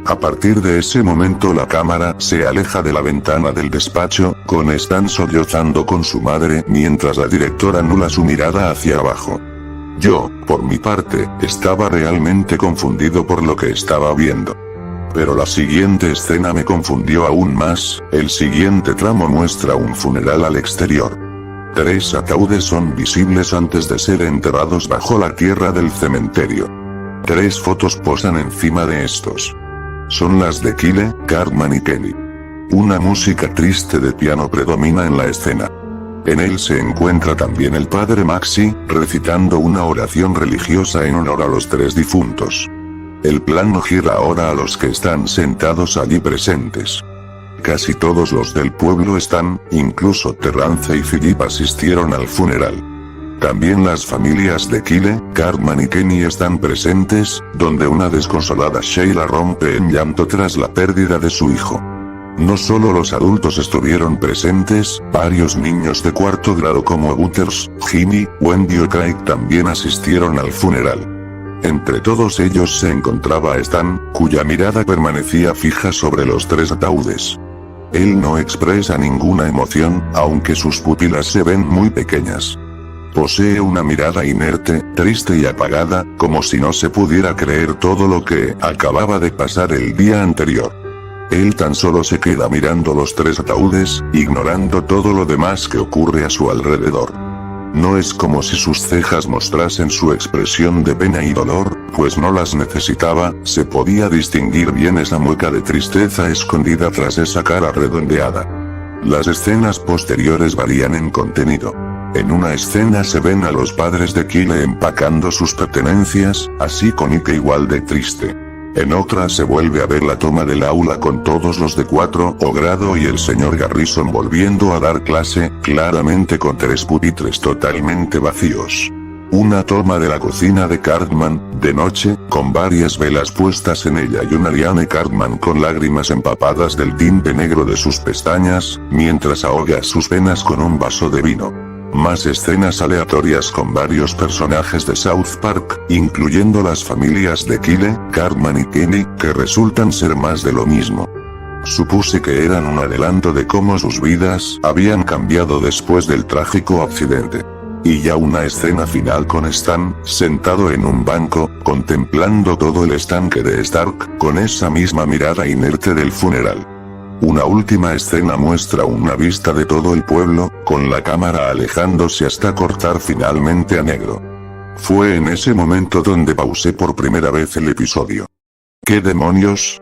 A: A partir de ese momento la cámara se aleja de la ventana del despacho, con Stan sollozando con su madre mientras la directora anula su mirada hacia abajo. Yo, por mi parte, estaba realmente confundido por lo que estaba viendo. Pero la siguiente escena me confundió aún más. El siguiente tramo muestra un funeral al exterior. 3 ataúdes son visibles antes de ser enterrados bajo la tierra del cementerio. 3 fotos posan encima de estos. Son las de Kyle, Cartman y Kenny. Una música triste de piano predomina en la escena. En él se encuentra también el padre Maxi, recitando una oración religiosa en honor a los 3 difuntos. El plano gira ahora a los que están sentados allí presentes. Casi todos los del pueblo están, incluso Terrance y Philip asistieron al funeral. También las familias de Kyle, Cartman y Kenny están presentes, donde una desconsolada Sheila rompe en llanto tras la pérdida de su hijo. No solo los adultos estuvieron presentes, varios niños de 4º grado como Butters, Jimmy, Wendy o Craig también asistieron al funeral. Entre todos ellos se encontraba Stan, cuya mirada permanecía fija sobre los 3 ataúdes. Él no expresa ninguna emoción, aunque sus pupilas se ven muy pequeñas. Posee una mirada inerte, triste y apagada, como si no se pudiera creer todo lo que acababa de pasar el día anterior. Él tan solo se queda mirando los 3 ataúdes, ignorando todo lo demás que ocurre a su alrededor. No es como si sus cejas mostrasen su expresión de pena y dolor, pues no las necesitaba, se podía distinguir bien esa mueca de tristeza escondida tras esa cara redondeada. Las escenas posteriores varían en contenido. En una escena se ven a los padres de Kyle empacando sus pertenencias, así con Ike igual de triste. En otra se vuelve a ver la toma del aula con todos los de 4º grado y el señor Garrison volviendo a dar clase, claramente con 3 pupitres totalmente vacíos. Una toma de la cocina de Cartman, de noche, con varias velas puestas en ella y una Liane Cartman con lágrimas empapadas del tinte negro de sus pestañas, mientras ahoga sus penas con un vaso de vino. Más escenas aleatorias con varios personajes de South Park, incluyendo las familias de Kyle, Cartman y Kenny, que resultan ser más de lo mismo. Supuse que eran un adelanto de cómo sus vidas habían cambiado después del trágico accidente. Y ya una escena final con Stan, sentado en un banco, contemplando todo el estanque de Stark, con esa misma mirada inerte del funeral. Una última escena muestra una vista de todo el pueblo, con la cámara alejándose hasta cortar finalmente a negro. Fue en ese momento donde pausé por primera vez el episodio. ¿Qué demonios?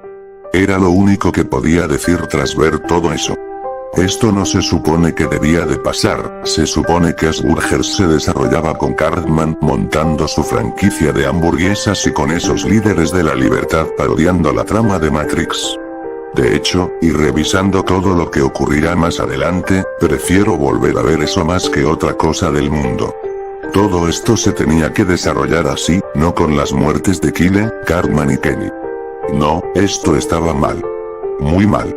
A: Era lo único que podía decir tras ver todo eso. Esto no se supone que debía de pasar, se supone que Asperger's se desarrollaba con Cartman montando su franquicia de hamburguesas y con esos líderes de la libertad parodiando la trama de Matrix. De hecho, y revisando todo lo que ocurrirá más adelante, prefiero volver a ver eso más que otra cosa del mundo. Todo esto se tenía que desarrollar así, no con las muertes de Kyle, Cartman y Kenny. No, esto estaba mal. Muy mal.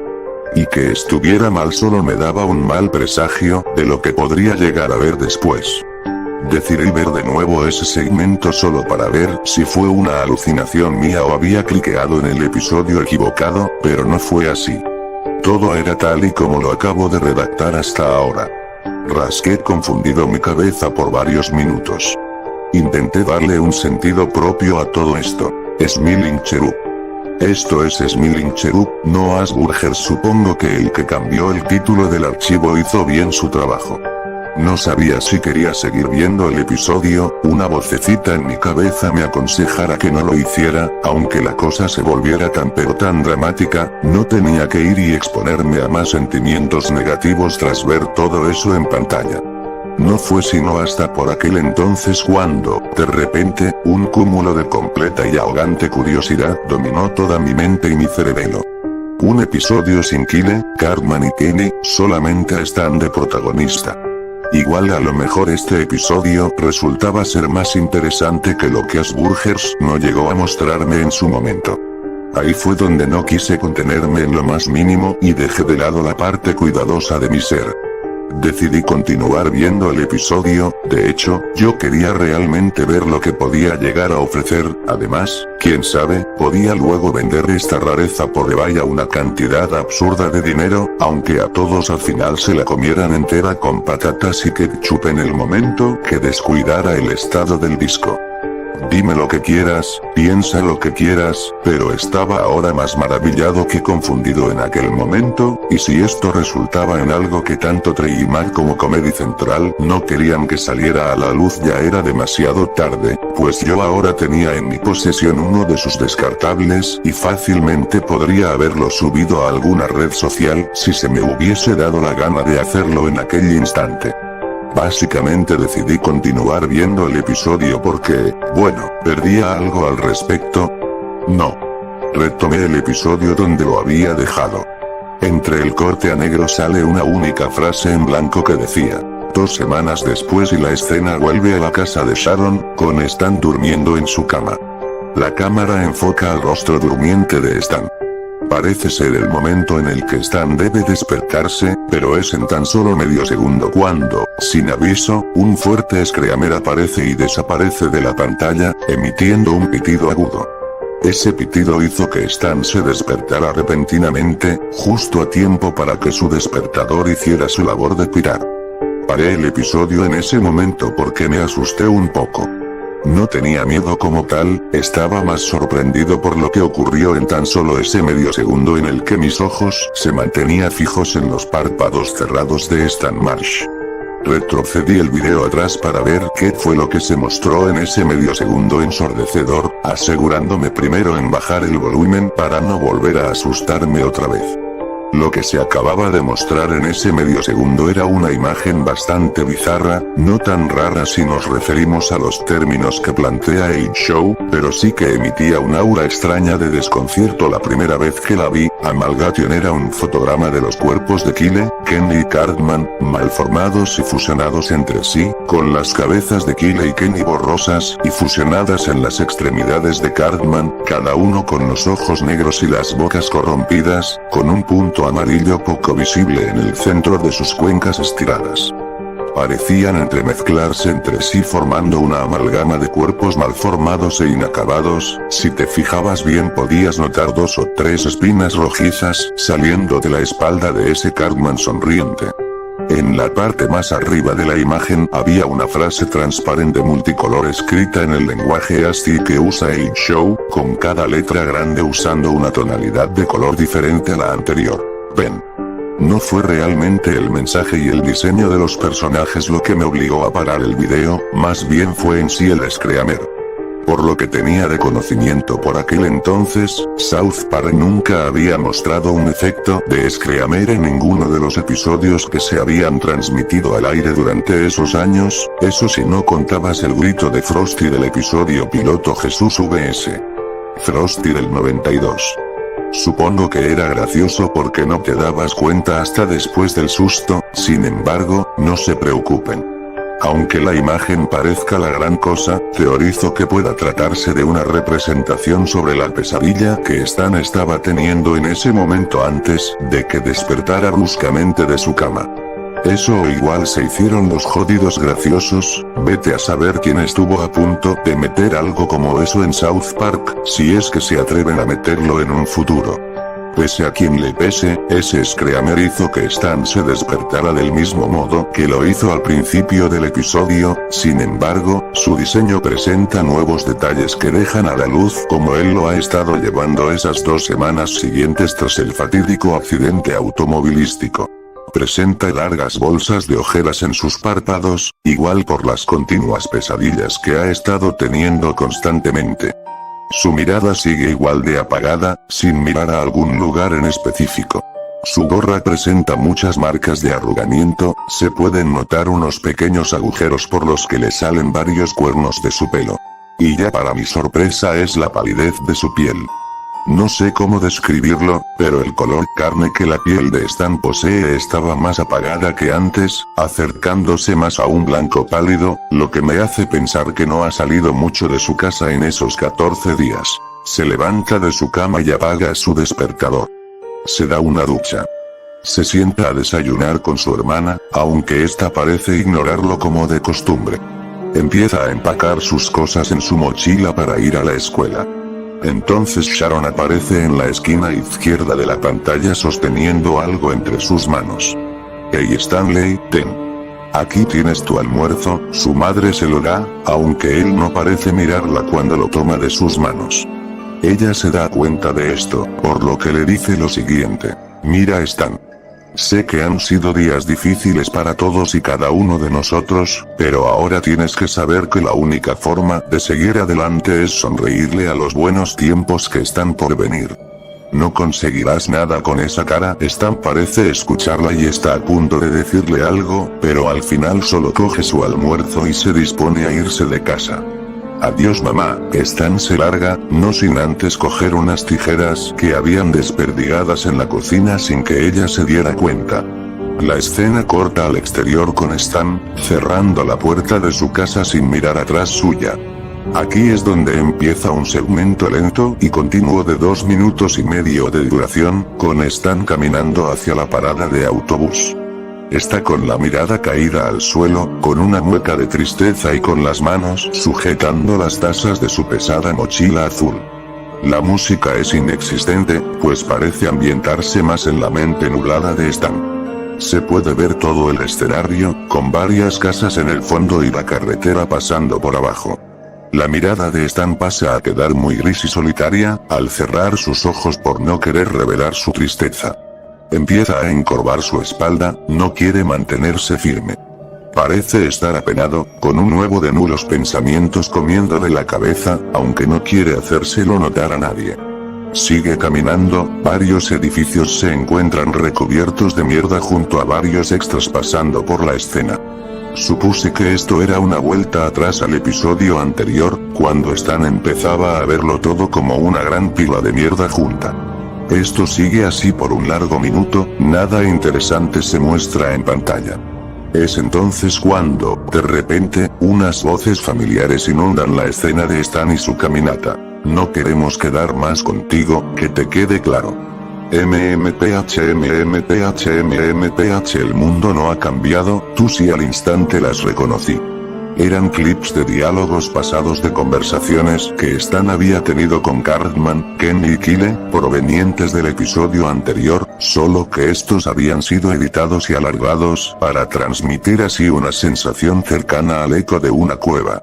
A: Y que estuviera mal solo me daba un mal presagio de lo que podría llegar a ver después. Decidí ver de nuevo ese segmento solo para ver si fue una alucinación mía o había cliqueado en el episodio equivocado, pero no fue así. Todo era tal y como lo acabo de redactar hasta ahora. Rasqué confundido mi cabeza por varios minutos. Intenté darle un sentido propio a todo esto. Smiling Cherub. Esto es Smiling Cherub, no Asperger's. Supongo que el que cambió el título del archivo hizo bien su trabajo. No sabía si quería seguir viendo el episodio, una vocecita en mi cabeza me aconsejara que no lo hiciera, aunque la cosa se volviera tan pero tan dramática, no tenía que ir y exponerme a más sentimientos negativos tras ver todo eso en pantalla. No fue sino hasta por aquel entonces cuando, de repente, un cúmulo de completa y ahogante curiosidad dominó toda mi mente y mi cerebelo. Un episodio sin Kyle, Cartman y Kenny, solamente están de protagonista. Igual a lo mejor este episodio resultaba ser más interesante que lo que Asburgers no llegó a mostrarme en su momento. Ahí fue donde no quise contenerme en lo más mínimo y dejé de lado la parte cuidadosa de mi ser. Decidí continuar viendo el episodio, de hecho, yo quería realmente ver lo que podía llegar a ofrecer, además, quién sabe, podía luego vender esta rareza por vaya una cantidad absurda de dinero, aunque a todos al final se la comieran entera con patatas y ketchup en el momento que descuidara el estado del disco. Dime lo que quieras, piensa lo que quieras, pero estaba ahora más maravillado que confundido en aquel momento, y si esto resultaba en algo que tanto Trey y Mac como Comedy Central no querían que saliera a la luz ya era demasiado tarde, pues yo ahora tenía en mi posesión uno de sus descartables y fácilmente podría haberlo subido a alguna red social si se me hubiese dado la gana de hacerlo en aquel instante. Básicamente decidí continuar viendo el episodio porque, bueno, ¿perdía algo al respecto? No. Retomé el episodio donde lo había dejado. Entre el corte a negro sale una única frase en blanco que decía: 2 semanas después y la escena vuelve a la casa de Sharon, con Stan durmiendo en su cama. La cámara enfoca al rostro durmiente de Stan. Parece ser el momento en el que Stan debe despertarse, pero es en tan solo medio segundo cuando, sin aviso, un fuerte screamer aparece y desaparece de la pantalla, emitiendo un pitido agudo. Ese pitido hizo que Stan se despertara repentinamente, justo a tiempo para que su despertador hiciera su labor de pirar. Paré el episodio en ese momento porque me asusté un poco. No tenía miedo como tal, estaba más sorprendido por lo que ocurrió en tan solo ese medio segundo en el que mis ojos se mantenían fijos en los párpados cerrados de Stan Marsh. Retrocedí el video atrás para ver qué fue lo que se mostró en ese medio segundo ensordecedor, asegurándome primero en bajar el volumen para no volver a asustarme otra vez. Lo que se acababa de mostrar en ese medio segundo era una imagen bastante bizarra, no tan rara si nos referimos a los términos que plantea H-Show, pero sí que emitía un aura extraña de desconcierto la primera vez que la vi. Amalgation era un fotograma de los cuerpos de Kyle, Kenny y Cartman, malformados y fusionados entre sí, con las cabezas de Kyle y Kenny borrosas y fusionadas en las extremidades de Cartman, cada uno con los ojos negros y las bocas corrompidas, con un punto amarillo poco visible en el centro de sus cuencas estiradas. Parecían entremezclarse entre sí formando una amalgama de cuerpos malformados e inacabados. Si te fijabas bien podías notar 2 o 3 espinas rojizas saliendo de la espalda de ese Cartman sonriente. En la parte más arriba de la imagen había una frase transparente multicolor escrita en el lenguaje ASCII que usa H-Show, con cada letra grande usando una tonalidad de color diferente a la anterior. Ven. No fue realmente el mensaje y el diseño de los personajes lo que me obligó a parar el video, más bien fue en sí el screamer. Por lo que tenía de conocimiento por aquel entonces, South Park nunca había mostrado un efecto de screamer en ninguno de los episodios que se habían transmitido al aire durante esos años, eso si no contabas el grito de Frosty del episodio piloto Jesús vs. Frosty del 92. Supongo que era gracioso porque no te dabas cuenta hasta después del susto, sin embargo, no se preocupen. Aunque la imagen parezca la gran cosa, teorizo que pueda tratarse de una representación sobre la pesadilla que Stan estaba teniendo en ese momento antes de que despertara bruscamente de su cama. Eso o igual se hicieron los jodidos graciosos, vete a saber quién estuvo a punto de meter algo como eso en South Park, si es que se atreven a meterlo en un futuro. Pese a quien le pese, ese screamer hizo que Stan se despertara del mismo modo que lo hizo al principio del episodio, sin embargo, su diseño presenta nuevos detalles que dejan a la luz cómo él lo ha estado llevando esas 2 semanas siguientes tras el fatídico accidente automovilístico. Presenta largas bolsas de ojeras en sus párpados, igual por las continuas pesadillas que ha estado teniendo constantemente. Su mirada sigue igual de apagada, sin mirar a algún lugar en específico. Su gorra presenta muchas marcas de arrugamiento, se pueden notar unos pequeños agujeros por los que le salen varios cuernos de su pelo. Y ya para mi sorpresa es la palidez de su piel. No sé cómo describirlo, pero el color carne que la piel de Stan posee estaba más apagada que antes, acercándose más a un blanco pálido, lo que me hace pensar que no ha salido mucho de su casa en esos 14 días. Se levanta de su cama y apaga su despertador. Se da una ducha. Se sienta a desayunar con su hermana, aunque ésta parece ignorarlo como de costumbre. Empieza a empacar sus cosas en su mochila para ir a la escuela. Entonces Sharon aparece en la esquina izquierda de la pantalla sosteniendo algo entre sus manos. Hey Stanley, ten. Aquí tienes tu almuerzo, su madre se lo da, aunque él no parece mirarla cuando lo toma de sus manos. Ella se da cuenta de esto, por lo que le dice lo siguiente. Mira Stan. Sé que han sido días difíciles para todos y cada uno de nosotros, pero ahora tienes que saber que la única forma de seguir adelante es sonreírle a los buenos tiempos que están por venir. No conseguirás nada con esa cara. Stan parece escucharla y está a punto de decirle algo, pero al final solo coge su almuerzo y se dispone a irse de casa. Adiós mamá. Stan se larga, no sin antes coger unas tijeras que habían desperdigadas en la cocina sin que ella se diera cuenta. La escena corta al exterior con Stan, cerrando la puerta de su casa sin mirar atrás suya. Aquí es donde empieza un segmento lento y continuo de 2 minutos y medio de duración, con Stan caminando hacia la parada de autobús. Está con la mirada caída al suelo, con una mueca de tristeza y con las manos sujetando las tazas de su pesada mochila azul. La música es inexistente, pues parece ambientarse más en la mente nublada de Stan. Se puede ver todo el escenario, con varias casas en el fondo y la carretera pasando por abajo. La mirada de Stan pasa a quedar muy gris y solitaria, al cerrar sus ojos por no querer revelar su tristeza. Empieza a encorvar su espalda, no quiere mantenerse firme. Parece estar apenado, con un nuevo de nulos pensamientos comiéndole la cabeza, aunque no quiere hacérselo notar a nadie. Sigue caminando, varios edificios se encuentran recubiertos de mierda junto a varios extras pasando por la escena. Supuse que esto era una vuelta atrás al episodio anterior, cuando Stan empezaba a verlo todo como una gran pila de mierda junta. Esto sigue así por un largo minuto, nada interesante se muestra en pantalla. Es entonces cuando, de repente, unas voces familiares inundan la escena de Stan y su caminata. No queremos quedar más contigo, que te quede claro. MMPH el mundo no ha cambiado, tú sí. Al instante las reconocí. Eran clips de diálogos pasados de conversaciones que Stan había tenido con Cartman, Kenny y Kyle, provenientes del episodio anterior, solo que estos habían sido editados y alargados para transmitir así una sensación cercana al eco de una cueva.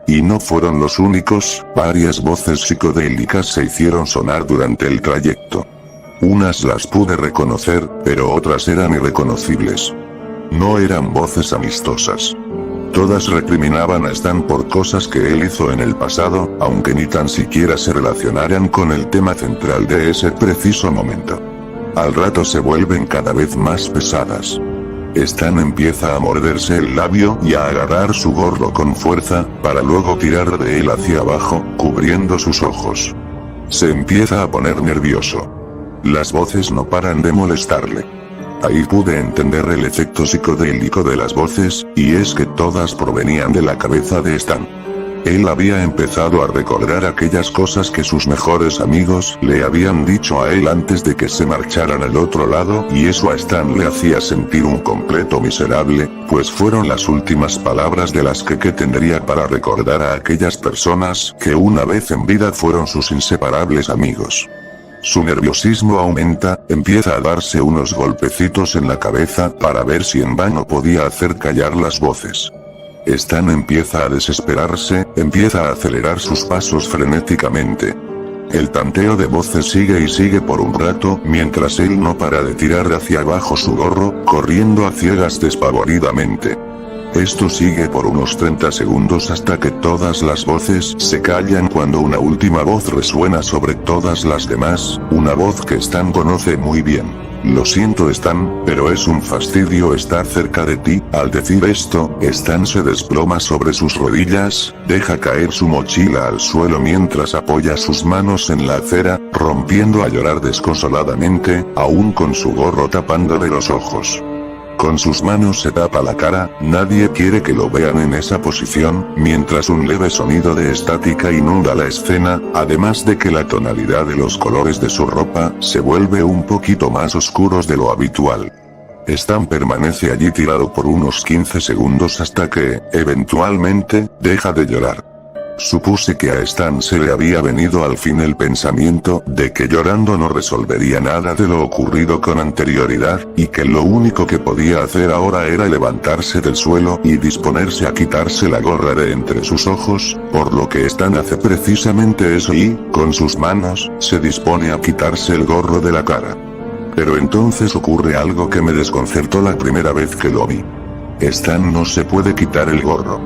A: Y no fueron los únicos, varias voces psicodélicas se hicieron sonar durante el trayecto. Unas las pude reconocer, pero otras eran irreconocibles. No eran voces amistosas. Todas recriminaban a Stan por cosas que él hizo en el pasado, aunque ni tan siquiera se relacionaran con el tema central de ese preciso momento. Al rato se vuelven cada vez más pesadas. Stan empieza a morderse el labio y a agarrar su gorro con fuerza, para luego tirar de él hacia abajo, cubriendo sus ojos. Se empieza a poner nervioso. Las voces no paran de molestarle. Ahí pude entender el efecto psicodélico de las voces, y es que todas provenían de la cabeza de Stan. Él había empezado a recordar aquellas cosas que sus mejores amigos le habían dicho a él antes de que se marcharan al otro lado, y eso a Stan le hacía sentir un completo miserable, pues fueron las últimas palabras de las que tendría para recordar a aquellas personas que una vez en vida fueron sus inseparables amigos. Su nerviosismo aumenta, empieza a darse unos golpecitos en la cabeza para ver si en vano podía hacer callar las voces. Stan empieza a desesperarse, empieza a acelerar sus pasos frenéticamente. El tanteo de voces sigue y sigue por un rato, mientras él no para de tirar hacia abajo su gorro, corriendo a ciegas despavoridamente. Esto sigue por unos 30 segundos hasta que todas las voces se callan cuando una última voz resuena sobre todas las demás, una voz que Stan conoce muy bien. Lo siento Stan, pero es un fastidio estar cerca de ti. Al decir esto, Stan se desploma sobre sus rodillas, deja caer su mochila al suelo mientras apoya sus manos en la acera, rompiendo a llorar desconsoladamente, aún con su gorro tapándole los ojos. Con sus manos se tapa la cara, nadie quiere que lo vean en esa posición, mientras un leve sonido de estática inunda la escena, además de que la tonalidad de los colores de su ropa se vuelve un poquito más oscuros de lo habitual. Stan permanece allí tirado por unos 15 segundos hasta que, eventualmente, deja de llorar. Supuse que a Stan se le había venido al fin el pensamiento de que llorando no resolvería nada de lo ocurrido con anterioridad, y que lo único que podía hacer ahora era levantarse del suelo y disponerse a quitarse la gorra de entre sus ojos, por lo que Stan hace precisamente eso y, con sus manos, se dispone a quitarse el gorro de la cara. Pero entonces ocurre algo que me desconcertó la primera vez que lo vi. Stan no se puede quitar el gorro.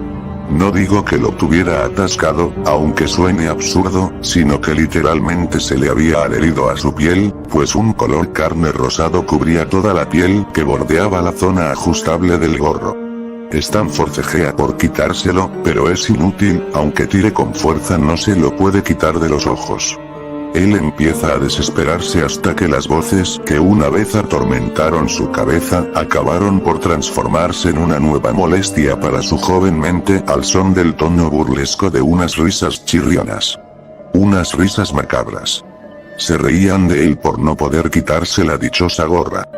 A: No digo que lo tuviera atascado, aunque suene absurdo, sino que literalmente se le había adherido a su piel, pues un color carne rosado cubría toda la piel que bordeaba la zona ajustable del gorro. Stan forcejea por quitárselo, pero es inútil, aunque tire con fuerza no se lo puede quitar de los ojos. Él empieza a desesperarse hasta que las voces que una vez atormentaron su cabeza acabaron por transformarse en una nueva molestia para su joven mente al son del tono burlesco de unas risas chirrianas. Unas risas macabras. Se reían de él por no poder quitarse la dichosa gorra.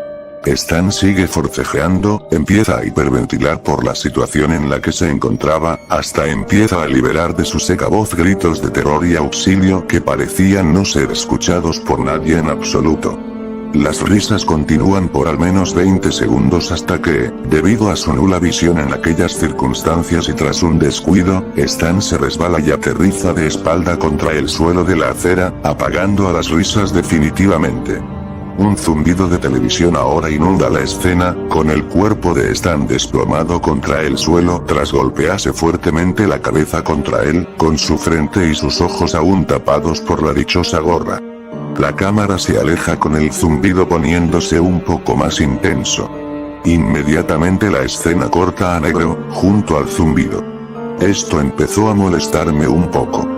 A: Stan sigue forcejeando, empieza a hiperventilar por la situación en la que se encontraba, hasta empieza a liberar de su seca voz gritos de terror y auxilio que parecían no ser escuchados por nadie en absoluto. Las risas continúan por al menos 20 segundos hasta que, debido a su nula visión en aquellas circunstancias y tras un descuido, Stan se resbala y aterriza de espalda contra el suelo de la acera, apagando a las risas definitivamente. Un zumbido de televisión ahora inunda la escena, con el cuerpo de Stan desplomado contra el suelo tras golpearse fuertemente la cabeza contra él, con su frente y sus ojos aún tapados por la dichosa gorra. La cámara se aleja con el zumbido poniéndose un poco más intenso. Inmediatamente la escena corta a negro, junto al zumbido. Esto empezó a molestarme un poco.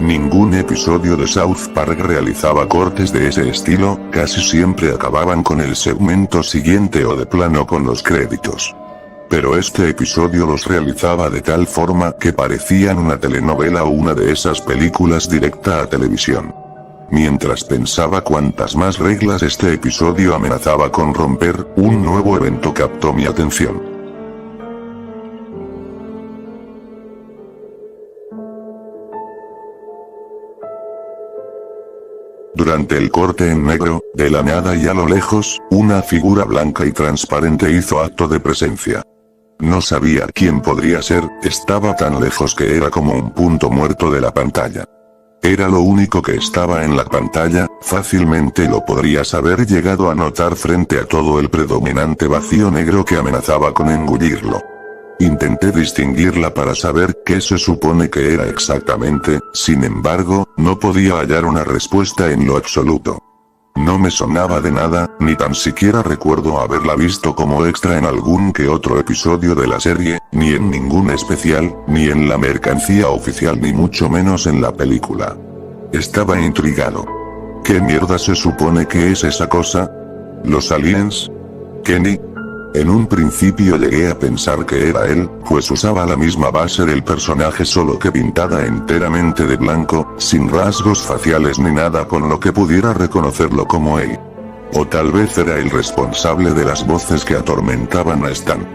A: Ningún episodio de South Park realizaba cortes de ese estilo, casi siempre acababan con el segmento siguiente o de plano con los créditos. Pero este episodio los realizaba de tal forma que parecían una telenovela o una de esas películas directa a televisión. Mientras pensaba cuántas más reglas este episodio amenazaba con romper, un nuevo evento captó mi atención. Durante el corte en negro, de la nada y a lo lejos, una figura blanca y transparente hizo acto de presencia. No sabía quién podría ser, estaba tan lejos que era como un punto muerto de la pantalla. Era lo único que estaba en la pantalla, fácilmente lo podrías haber llegado a notar frente a todo el predominante vacío negro que amenazaba con engullirlo. Intenté distinguirla para saber qué se supone que era exactamente, sin embargo, no podía hallar una respuesta en lo absoluto. No me sonaba de nada, ni tan siquiera recuerdo haberla visto como extra en algún que otro episodio de la serie, ni en ningún especial, ni en la mercancía oficial ni mucho menos en la película. Estaba intrigado. ¿Qué mierda se supone que es esa cosa? ¿Los aliens? ¿Kenny? En un principio llegué a pensar que era él, pues usaba la misma base del personaje solo que pintada enteramente de blanco, sin rasgos faciales ni nada con lo que pudiera reconocerlo como él. O tal vez era el responsable de las voces que atormentaban a Stan.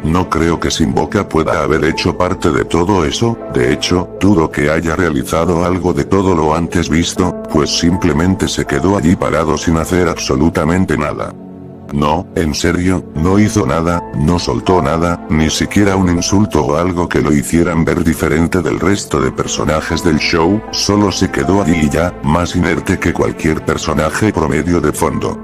A: No creo que Sin Boca pueda haber hecho parte de todo eso, de hecho, dudo que haya realizado algo de todo lo antes visto, pues simplemente se quedó allí parado sin hacer absolutamente nada. No, en serio, no hizo nada, no soltó nada, ni siquiera un insulto o algo que lo hicieran ver diferente del resto de personajes del show, solo se quedó allí y ya, más inerte que cualquier personaje promedio de fondo.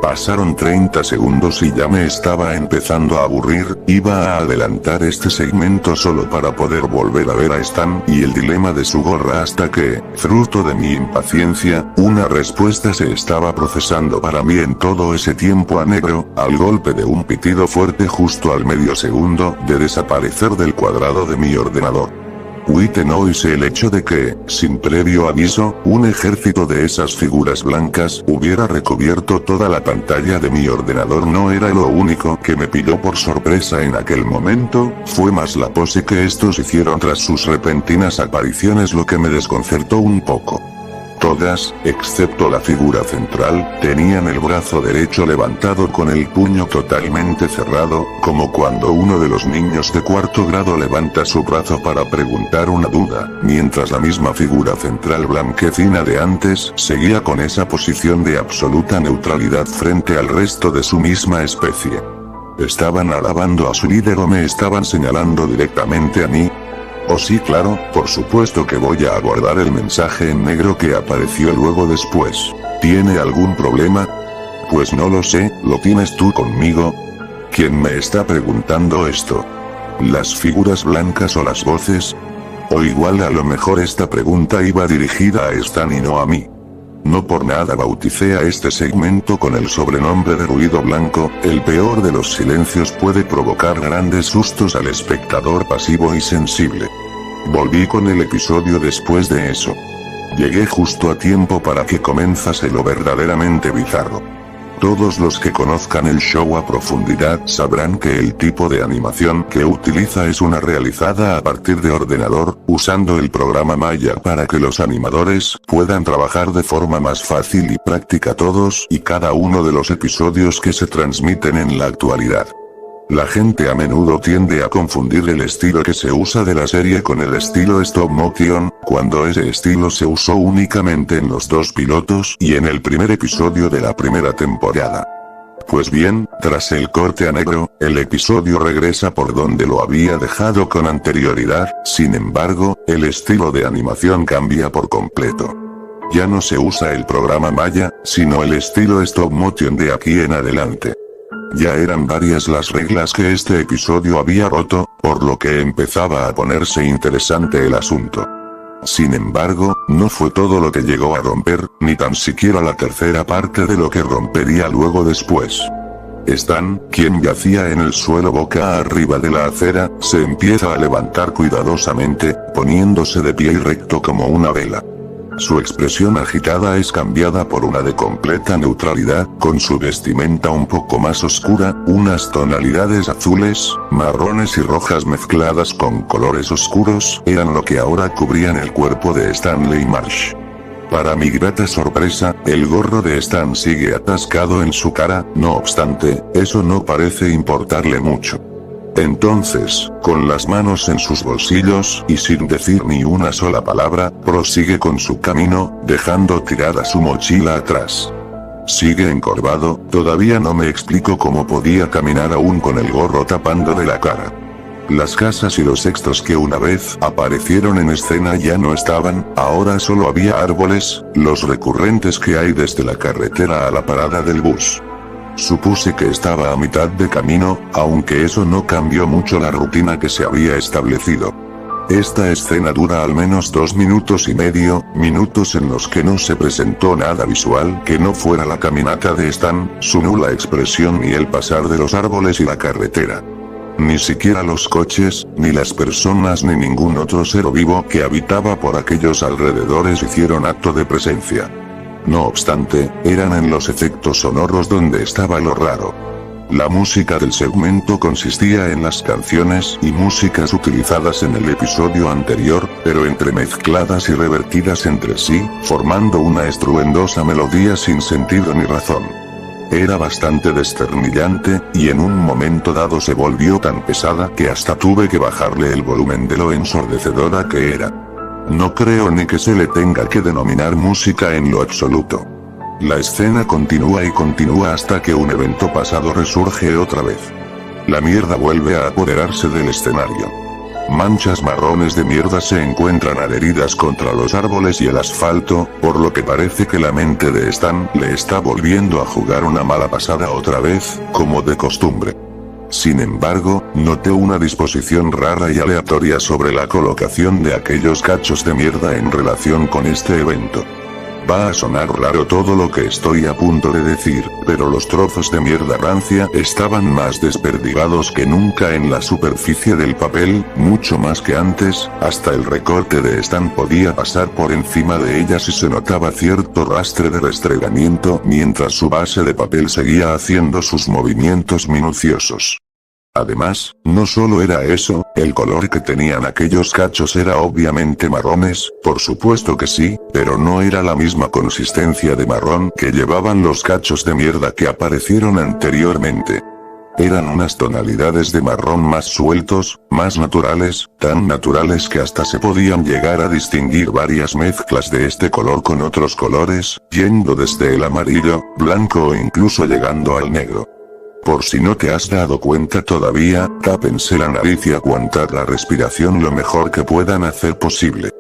A: Pasaron 30 segundos y ya me estaba empezando a aburrir. Iba a adelantar este segmento solo para poder volver a ver a Stan y el dilema de su gorra hasta que, fruto de mi impaciencia, una respuesta se estaba procesando para mí en todo ese tiempo a negro, al golpe de un pitido fuerte justo al medio segundo de desaparecer del cuadrado de mi ordenador. White Noise. El hecho de que, sin previo aviso, un ejército de esas figuras blancas hubiera recubierto toda la pantalla de mi ordenador no era lo único que me pilló por sorpresa en aquel momento, fue más la pose que estos hicieron tras sus repentinas apariciones lo que me desconcertó un poco. Todas, excepto la figura central, tenían el brazo derecho levantado con el puño totalmente cerrado, como cuando uno de los niños de cuarto grado levanta su brazo para preguntar una duda, mientras la misma figura central blanquecina de antes seguía con esa posición de absoluta neutralidad frente al resto de su misma especie. ¿Estaban alabando a su líder o me estaban señalando directamente a mí? Oh sí, claro, por supuesto que voy a abordar el mensaje en negro que apareció luego después. ¿Tiene algún problema? Pues no lo sé, ¿lo tienes tú conmigo? ¿Quién me está preguntando esto? ¿Las figuras blancas o las voces? O igual a lo mejor esta pregunta iba dirigida a Stan y no a mí. No por nada bauticé a este segmento con el sobrenombre de ruido blanco, el peor de los silencios puede provocar grandes sustos al espectador pasivo y sensible. Volví con el episodio después de eso. Llegué justo a tiempo para que comenzase lo verdaderamente bizarro. Todos los que conozcan el show a profundidad sabrán que el tipo de animación que utiliza es una realizada a partir de ordenador, usando el programa Maya para que los animadores puedan trabajar de forma más fácil y práctica todos y cada uno de los episodios que se transmiten en la actualidad. La gente a menudo tiende a confundir el estilo que se usa de la serie con el estilo stop motion, cuando ese estilo se usó únicamente en los dos pilotos y en el primer episodio de la primera temporada. Pues bien, tras el corte a negro, el episodio regresa por donde lo había dejado con anterioridad, sin embargo, el estilo de animación cambia por completo. Ya no se usa el programa Maya, sino el estilo stop motion de aquí en adelante. Ya eran varias las reglas que este episodio había roto, por lo que empezaba a ponerse interesante el asunto. Sin embargo, no fue todo lo que llegó a romper, ni tan siquiera la tercera parte de lo que rompería luego después. Stan, quien yacía en el suelo boca arriba de la acera, se empieza a levantar cuidadosamente, poniéndose de pie y recto como una vela. Su expresión agitada es cambiada por una de completa neutralidad, con su vestimenta un poco más oscura, unas tonalidades azules, marrones y rojas mezcladas con colores oscuros, eran lo que ahora cubrían el cuerpo de Stanley Marsh. Para mi grata sorpresa, el gorro de Stan sigue atascado en su cara, no obstante, eso no parece importarle mucho. Entonces, con las manos en sus bolsillos y sin decir ni una sola palabra, prosigue con su camino, dejando tirada su mochila atrás. Sigue encorvado, todavía no me explico cómo podía caminar aún con el gorro tapándole la cara. Las casas y los extras que una vez aparecieron en escena ya no estaban, ahora solo había árboles, los recurrentes que hay desde la carretera a la parada del bus. Supuse que estaba a mitad de camino, aunque eso no cambió mucho la rutina que se había establecido. Esta escena dura al menos 2 minutos y medio, minutos en los que no se presentó nada visual que no fuera la caminata de Stan, su nula expresión y el pasar de los árboles y la carretera. Ni siquiera los coches, ni las personas ni ningún otro ser vivo que habitaba por aquellos alrededores hicieron acto de presencia. No obstante, eran en los efectos sonoros donde estaba lo raro. La música del segmento consistía en las canciones y músicas utilizadas en el episodio anterior, pero entremezcladas y revertidas entre sí, formando una estruendosa melodía sin sentido ni razón. Era bastante desternillante, y en un momento dado se volvió tan pesada que hasta tuve que bajarle el volumen de lo ensordecedora que era. No creo ni que se le tenga que denominar música en lo absoluto. La escena continúa y continúa hasta que un evento pasado resurge otra vez. La mierda vuelve a apoderarse del escenario. Manchas marrones de mierda se encuentran adheridas contra los árboles y el asfalto, por lo que parece que la mente de Stan le está volviendo a jugar una mala pasada otra vez, como de costumbre. Sin embargo, noté una disposición rara y aleatoria sobre la colocación de aquellos cachos de mierda en relación con este evento. Va a sonar raro todo lo que estoy a punto de decir, pero los trozos de mierda rancia estaban más desperdigados que nunca en la superficie del papel, mucho más que antes, hasta el recorte de Stan podía pasar por encima de ellas y se notaba cierto rastre de restregamiento mientras su base de papel seguía haciendo sus movimientos minuciosos. Además, no solo era eso, el color que tenían aquellos cachos era obviamente marrones, por supuesto que sí, pero no era la misma consistencia de marrón que llevaban los cachos de mierda que aparecieron anteriormente. Eran unas tonalidades de marrón más sueltos, más naturales, tan naturales que hasta se podían llegar a distinguir varias mezclas de este color con otros colores, yendo desde el amarillo, blanco o incluso llegando al negro. Por si no te has dado cuenta todavía, tápense la nariz y aguantad la respiración lo mejor que puedan hacer posible.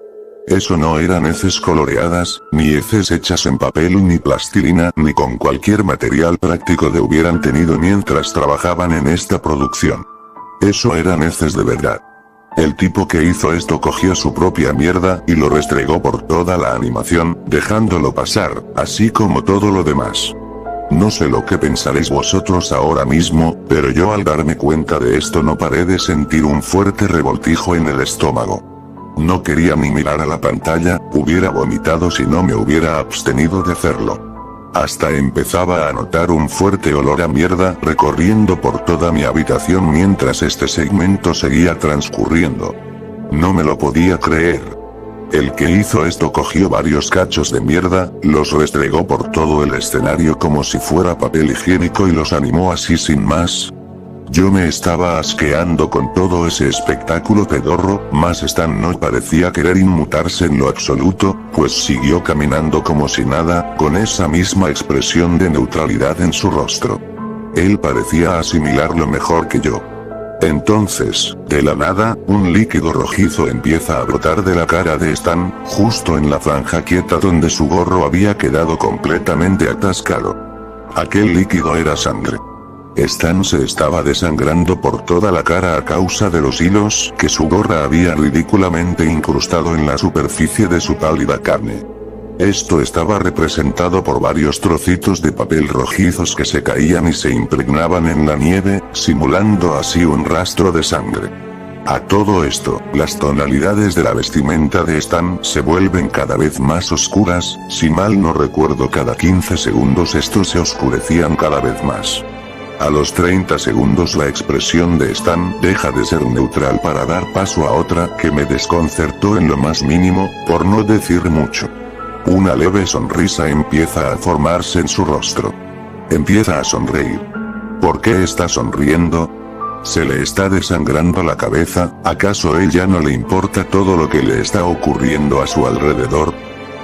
A: Eso no eran heces coloreadas, ni heces hechas en papel ni plastilina ni con cualquier material práctico de hubieran tenido mientras trabajaban en esta producción. Eso eran heces de verdad. El tipo que hizo esto cogió su propia mierda y lo restregó por toda la animación, dejándolo pasar, así como todo lo demás. No sé lo que pensaréis vosotros ahora mismo, pero yo al darme cuenta de esto no paré de sentir un fuerte revoltijo en el estómago. No quería ni mirar a la pantalla, hubiera vomitado si no me hubiera abstenido de hacerlo. Hasta empezaba a notar un fuerte olor a mierda recorriendo por toda mi habitación mientras este segmento seguía transcurriendo. No me lo podía creer. El que hizo esto cogió varios cachos de mierda, los restregó por todo el escenario como si fuera papel higiénico y los animó así sin más. Yo me estaba asqueando con todo ese espectáculo pedorro, más Stan no parecía querer inmutarse en lo absoluto, pues siguió caminando como si nada, con esa misma expresión de neutralidad en su rostro. Él parecía asimilarlo mejor que yo. Entonces, de la nada, un líquido rojizo empieza a brotar de la cara de Stan, justo en la franja quieta donde su gorro había quedado completamente atascado. Aquel líquido era sangre. Stan se estaba desangrando por toda la cara a causa de los hilos que su gorra había ridículamente incrustado en la superficie de su pálida carne. Esto estaba representado por varios trocitos de papel rojizos que se caían y se impregnaban en la nieve, simulando así un rastro de sangre. A todo esto, las tonalidades de la vestimenta de Stan se vuelven cada vez más oscuras, si mal no recuerdo cada 15 segundos estos se oscurecían cada vez más. A los 30 segundos la expresión de Stan deja de ser neutral para dar paso a otra que me desconcertó en lo más mínimo, por no decir mucho. Una leve sonrisa empieza a formarse en su rostro. Empieza a sonreír. ¿Por qué está sonriendo? ¿Se le está desangrando la cabeza? ¿Acaso él ya no le importa todo lo que le está ocurriendo a su alrededor?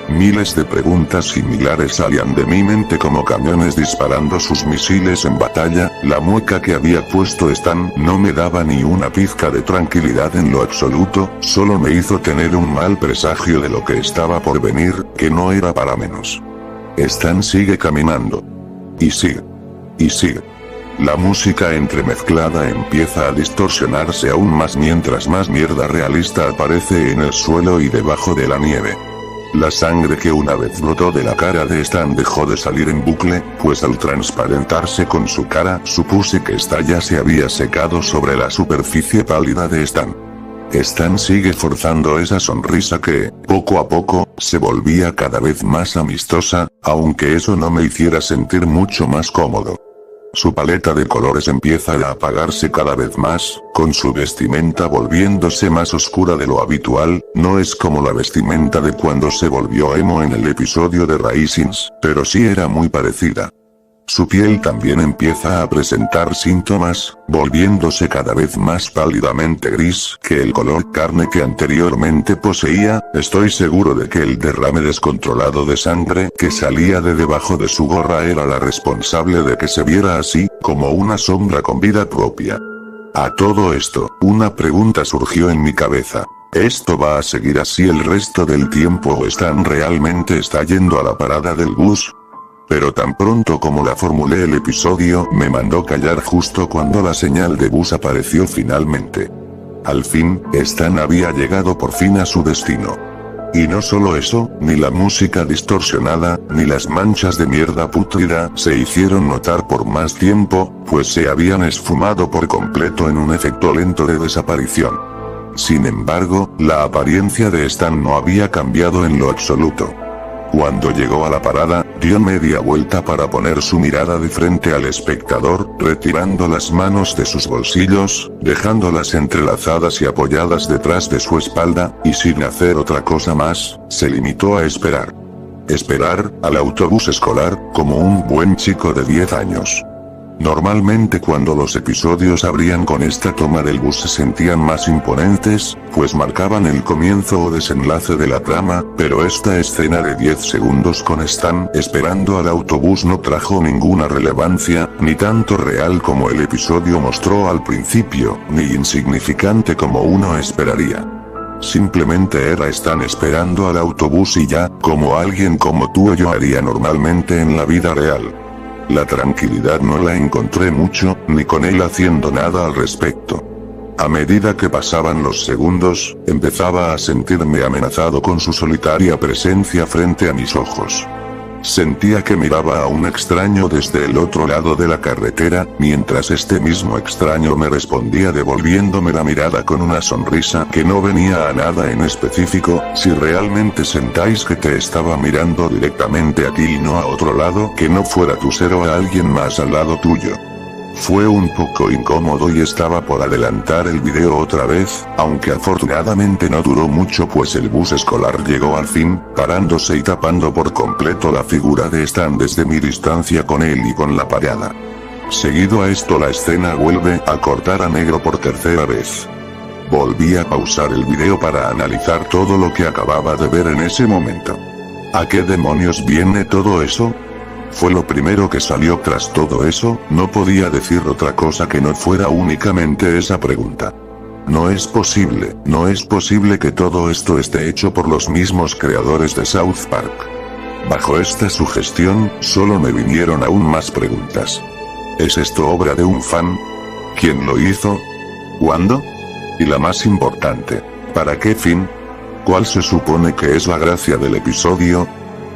A: Miles de preguntas similares salían de mi mente como camiones disparando sus misiles en batalla. La mueca que había puesto Stan no me daba ni una pizca de tranquilidad en lo absoluto, solo me hizo tener un mal presagio de lo que estaba por venir, que no era para menos. Stan sigue caminando. Y sigue. Y sigue. La música entremezclada empieza a distorsionarse aún más mientras más mierda realista aparece en el suelo y debajo de la nieve. La sangre que una vez brotó de la cara de Stan dejó de salir en bucle, pues al transparentarse con su cara, supuse que esta ya se había secado sobre la superficie pálida de Stan. Stan sigue forzando esa sonrisa que, poco a poco, se volvía cada vez más amistosa, aunque eso no me hiciera sentir mucho más cómodo. Su paleta de colores empieza a apagarse cada vez más, con su vestimenta volviéndose más oscura de lo habitual. No es como la vestimenta de cuando se volvió emo en el episodio de Raisins, pero sí era muy parecida. Su piel también empieza a presentar síntomas, volviéndose cada vez más pálidamente gris que el color carne que anteriormente poseía. Estoy seguro de que el derrame descontrolado de sangre que salía de debajo de su gorra era la responsable de que se viera así, como una sombra con vida propia. A todo esto, una pregunta surgió en mi cabeza. ¿Esto va a seguir así el resto del tiempo o Stan realmente está yendo a la parada del bus? Pero tan pronto como la formulé el episodio me mandó callar justo cuando la señal de bus apareció finalmente. Al fin, Stan había llegado por fin a su destino. Y no solo eso, ni la música distorsionada, ni las manchas de mierda pútrida se hicieron notar por más tiempo, pues se habían esfumado por completo en un efecto lento de desaparición. Sin embargo, la apariencia de Stan no había cambiado en lo absoluto. Cuando llegó a la parada, dio media vuelta para poner su mirada de frente al espectador, retirando las manos de sus bolsillos, dejándolas entrelazadas y apoyadas detrás de su espalda, y sin hacer otra cosa más, se limitó a esperar. Esperar al autobús escolar, como un buen chico de 10 años. Normalmente cuando los episodios abrían con esta toma del bus se sentían más imponentes, pues marcaban el comienzo o desenlace de la trama, pero esta escena de 10 segundos con Stan esperando al autobús no trajo ninguna relevancia, ni tanto real como el episodio mostró al principio, ni insignificante como uno esperaría. Simplemente era Stan esperando al autobús y ya, como alguien como tú o yo haría normalmente en la vida real. La tranquilidad no la encontré mucho, ni con él haciendo nada al respecto. A medida que pasaban los segundos, empezaba a sentirme amenazado con su solitaria presencia frente a mis ojos. Sentía que miraba a un extraño desde el otro lado de la carretera, mientras este mismo extraño me respondía devolviéndome la mirada con una sonrisa que no venía a nada en específico. Si realmente sentáis que te estaba mirando directamente a ti y no a otro lado que no fuera tu ser o a alguien más al lado tuyo. Fue un poco incómodo y estaba por adelantar el video otra vez, aunque afortunadamente no duró mucho pues el bus escolar llegó al fin, parándose y tapando por completo la figura de Stan desde mi distancia con él y con la parada. Seguido a esto la escena vuelve a cortar a negro por tercera vez. Volví a pausar el video para analizar todo lo que acababa de ver en ese momento. ¿A qué demonios viene todo eso? Fue lo primero que salió tras todo eso, no podía decir otra cosa que no fuera únicamente esa pregunta. No es posible que todo esto esté hecho por los mismos creadores de South Park. Bajo esta sugestión, solo me vinieron aún más preguntas. ¿Es esto obra de un fan? ¿Quién lo hizo? ¿Cuándo? Y la más importante, ¿para qué fin? ¿Cuál se supone que es la gracia del episodio?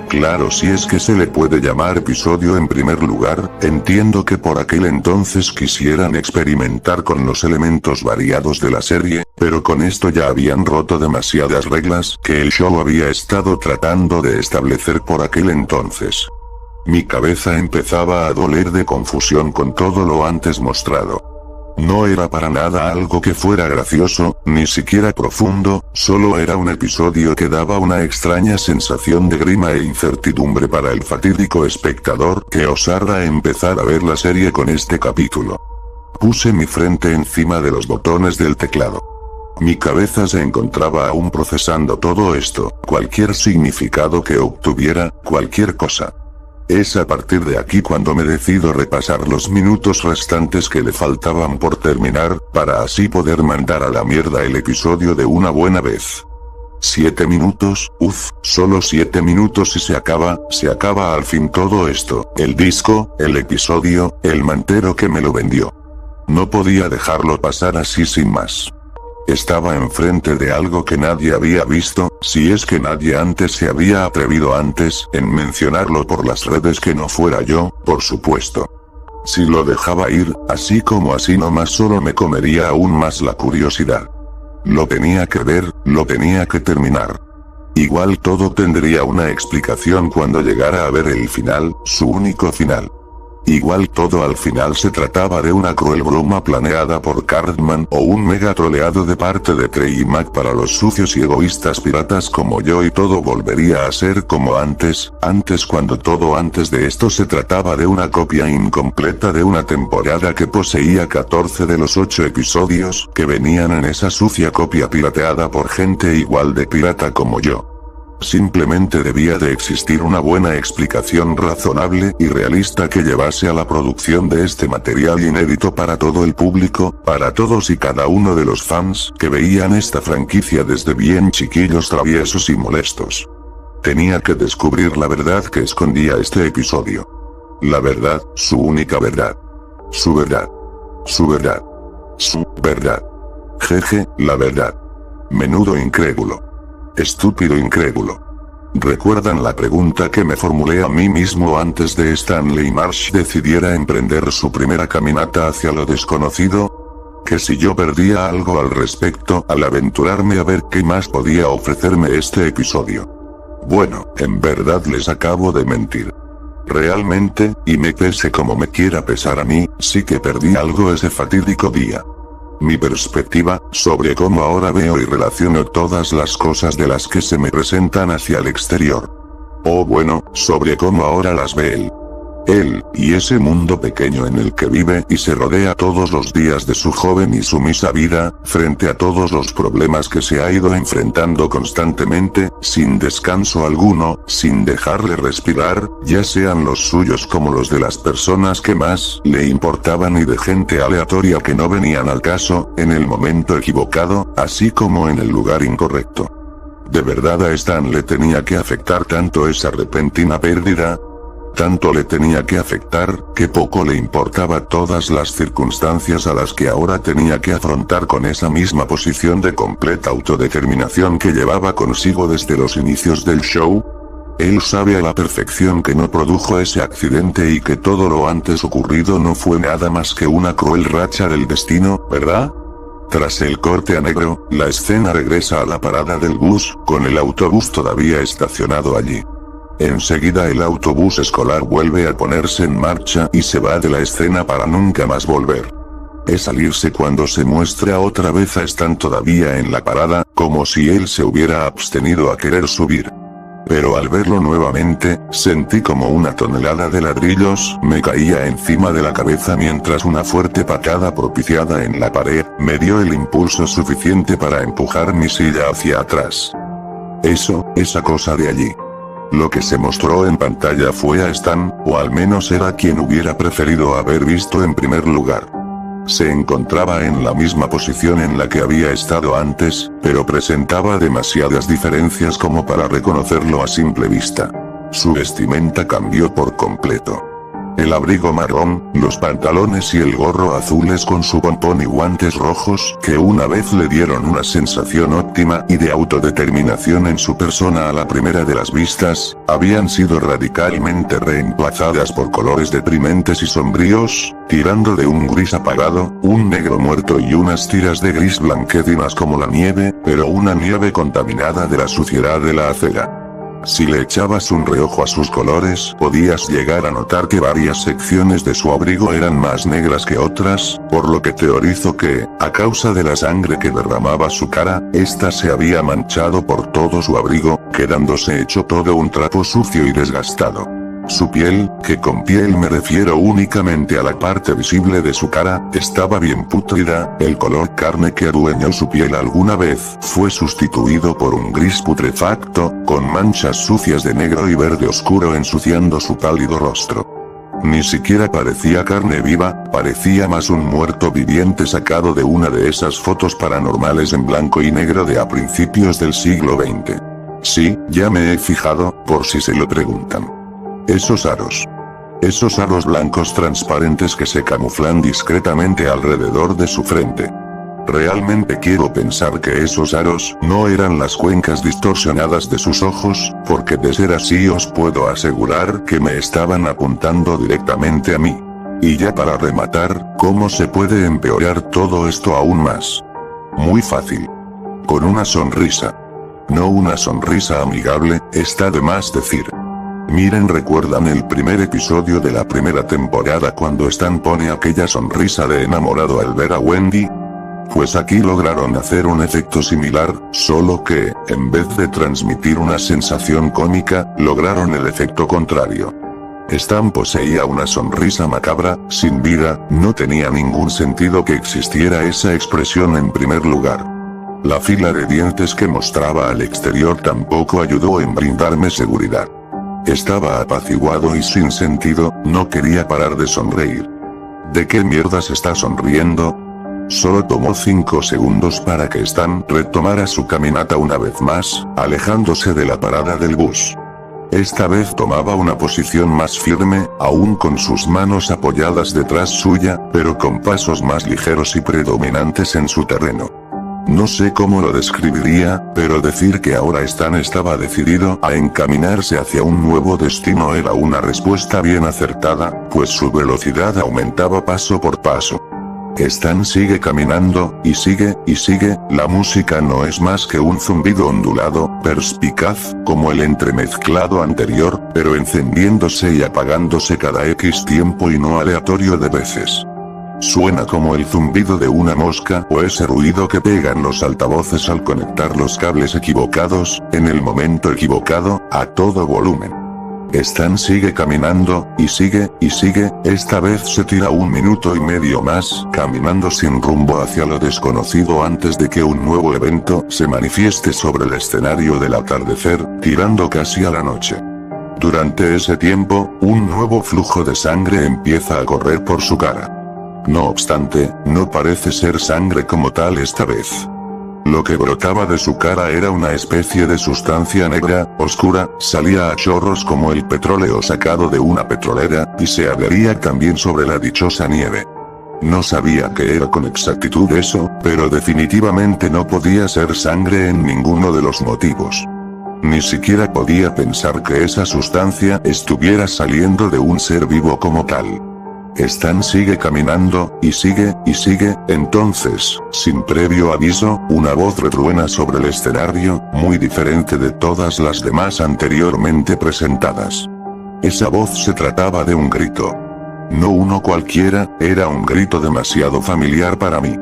A: Claro, si es que se le puede llamar episodio en primer lugar, entiendo que por aquel entonces quisieran experimentar con los elementos variados de la serie, pero con esto ya habían roto demasiadas reglas que el show había estado tratando de establecer por aquel entonces. Mi cabeza empezaba a doler de confusión con todo lo antes mostrado. No era para nada algo que fuera gracioso, ni siquiera profundo, solo era un episodio que daba una extraña sensación de grima e incertidumbre para el fatídico espectador que osara empezar a ver la serie con este capítulo. Puse mi frente encima de los botones del teclado. Mi cabeza se encontraba aún procesando todo esto, cualquier significado que obtuviera, cualquier cosa. Es a partir de aquí cuando me decido repasar los minutos restantes que le faltaban por terminar, para así poder mandar a la mierda el episodio de una buena vez. 7 minutos, solo 7 minutos y se acaba al fin todo esto, el disco, el episodio, el mantero que me lo vendió. No podía dejarlo pasar así sin más. Estaba enfrente de algo que nadie había visto, si es que nadie antes se había atrevido antes en mencionarlo por las redes que no fuera yo, por supuesto. Si lo dejaba ir, así como así nomás solo me comería aún más la curiosidad. Lo tenía que ver, lo tenía que terminar. Igual todo tendría una explicación cuando llegara a ver el final, su único final. Igual todo al final se trataba de una cruel broma planeada por Cartman o un mega troleado de parte de Trey y Mac para los sucios y egoístas piratas como yo y todo volvería a ser como antes cuando todo antes de esto se trataba de una copia incompleta de una temporada que poseía 14 de los 8 episodios que venían en esa sucia copia pirateada por gente igual de pirata como yo. Simplemente debía de existir una buena explicación razonable y realista que llevase a la producción de este material inédito para todo el público, para todos y cada uno de los fans que veían esta franquicia desde bien chiquillos traviesos y molestos. Tenía que descubrir la verdad que escondía este episodio. La verdad, su única verdad. Su verdad. Su verdad. Su verdad. Jeje, la verdad. Menudo incrédulo. Estúpido incrédulo. ¿Recuerdan la pregunta que me formulé a mí mismo antes de Stanley Marsh decidiera emprender su primera caminata hacia lo desconocido? Que si yo perdía algo al respecto al aventurarme a ver qué más podía ofrecerme este episodio. Bueno, en verdad les acabo de mentir. Realmente, y me pese como me quiera pesar a mí, sí que perdí algo ese fatídico día. Mi perspectiva, sobre cómo ahora veo y relaciono todas las cosas de las que se me presentan hacia el exterior. O bueno, sobre cómo ahora las ve él. Él, y ese mundo pequeño en el que vive y se rodea todos los días de su joven y sumisa vida, frente a todos los problemas que se ha ido enfrentando constantemente, sin descanso alguno, sin dejarle respirar, ya sean los suyos como los de las personas que más le importaban y de gente aleatoria que no venían al caso, en el momento equivocado, así como en el lugar incorrecto. ¿De verdad a Stan le tenía que afectar tanto esa repentina pérdida? Tanto le tenía que afectar, que poco le importaba todas las circunstancias a las que ahora tenía que afrontar con esa misma posición de completa autodeterminación que llevaba consigo desde los inicios del show. Él sabe a la perfección que no produjo ese accidente y que todo lo antes ocurrido no fue nada más que una cruel racha del destino, ¿verdad? Tras el corte a negro, la escena regresa a la parada del bus, con el autobús todavía estacionado allí. Enseguida el autobús escolar vuelve a ponerse en marcha y se va de la escena para nunca más volver. Es salirse cuando se muestra otra vez a Stan todavía en la parada, como si él se hubiera abstenido a querer subir. Pero al verlo nuevamente, sentí como una tonelada de ladrillos me caía encima de la cabeza mientras una fuerte patada propiciada en la pared me dio el impulso suficiente para empujar mi silla hacia atrás. Esa cosa de allí. Lo que se mostró en pantalla fue a Stan, o al menos era quien hubiera preferido haber visto en primer lugar. Se encontraba en la misma posición en la que había estado antes, pero presentaba demasiadas diferencias como para reconocerlo a simple vista. Su vestimenta cambió por completo. El abrigo marrón, los pantalones y el gorro azules con su pompón y guantes rojos que una vez le dieron una sensación óptima y de autodeterminación en su persona a la primera de las vistas, habían sido radicalmente reemplazadas por colores deprimentes y sombríos, tirando de un gris apagado, un negro muerto y unas tiras de gris blanquecinas como la nieve, pero una nieve contaminada de la suciedad de la acera. Si le echabas un reojo a sus colores, podías llegar a notar que varias secciones de su abrigo eran más negras que otras, por lo que teorizo que, a causa de la sangre que derramaba su cara, ésta se había manchado por todo su abrigo, quedándose hecho todo un trapo sucio y desgastado. Su piel, que con piel me refiero únicamente a la parte visible de su cara, estaba bien pútrida, el color carne que adueñó su piel alguna vez fue sustituido por un gris putrefacto, con manchas sucias de negro y verde oscuro ensuciando su pálido rostro. Ni siquiera parecía carne viva, parecía más un muerto viviente sacado de una de esas fotos paranormales en blanco y negro de a principios del siglo XX. Sí, ya me he fijado, por si se lo preguntan. Esos aros blancos transparentes que se camuflan discretamente alrededor de su frente. Realmente quiero pensar que esos aros no eran las cuencas distorsionadas de sus ojos, porque de ser así os puedo asegurar que me estaban apuntando directamente a mí. Y ya para rematar, ¿cómo se puede empeorar todo esto aún más? Muy fácil. Con una sonrisa. No una sonrisa amigable, está de más decir. Miren, ¿recuerdan el primer episodio de la primera temporada cuando Stan pone aquella sonrisa de enamorado al ver a Wendy? Pues aquí lograron hacer un efecto similar, solo que, en vez de transmitir una sensación cómica, lograron el efecto contrario. Stan poseía una sonrisa macabra, sin vida, no tenía ningún sentido que existiera esa expresión en primer lugar. La fila de dientes que mostraba al exterior tampoco ayudó en brindarme seguridad. Estaba apaciguado y sin sentido, no quería parar de sonreír. ¿De qué mierdas está sonriendo? Solo tomó 5 segundos para que Stan retomara su caminata una vez más, alejándose de la parada del bus. Esta vez tomaba una posición más firme, aún con sus manos apoyadas detrás suya, pero con pasos más ligeros y predominantes en su terreno. No sé cómo lo describiría, pero decir que ahora Stan estaba decidido a encaminarse hacia un nuevo destino era una respuesta bien acertada, pues su velocidad aumentaba paso por paso. Stan sigue caminando, y sigue, la música no es más que un zumbido ondulado, perspicaz, como el entremezclado anterior, pero encendiéndose y apagándose cada X tiempo y no aleatorio de veces. Suena como el zumbido de una mosca o ese ruido que pegan los altavoces al conectar los cables equivocados, en el momento equivocado, a todo volumen. Stan sigue caminando, y sigue, esta vez se tira 1 minuto y medio más, caminando sin rumbo hacia lo desconocido antes de que un nuevo evento se manifieste sobre el escenario del atardecer, tirando casi a la noche. Durante ese tiempo, un nuevo flujo de sangre empieza a correr por su cara. No obstante, no parece ser sangre como tal esta vez. Lo que brotaba de su cara era una especie de sustancia negra, oscura, salía a chorros como el petróleo sacado de una petrolera, y se adhería también sobre la dichosa nieve. No sabía qué era con exactitud eso, pero definitivamente no podía ser sangre en ninguno de los motivos. Ni siquiera podía pensar que esa sustancia estuviera saliendo de un ser vivo como tal. Stan sigue caminando, y sigue, entonces, sin previo aviso, una voz retruena sobre el escenario, muy diferente de todas las demás anteriormente presentadas. Esa voz se trataba de un grito. No uno cualquiera, era un grito demasiado familiar para mí.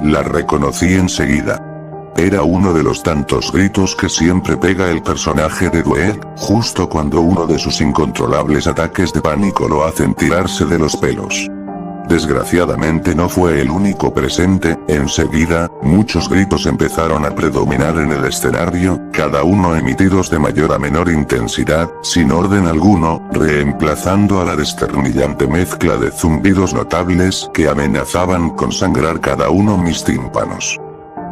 A: La reconocí enseguida. Era uno de los tantos gritos que siempre pega el personaje de Dweck, justo cuando uno de sus incontrolables ataques de pánico lo hacen tirarse de los pelos. Desgraciadamente no fue el único presente, enseguida, muchos gritos empezaron a predominar en el escenario, cada uno emitidos de mayor a menor intensidad, sin orden alguno, reemplazando a la desternillante mezcla de zumbidos notables que amenazaban con sangrar cada uno mis tímpanos.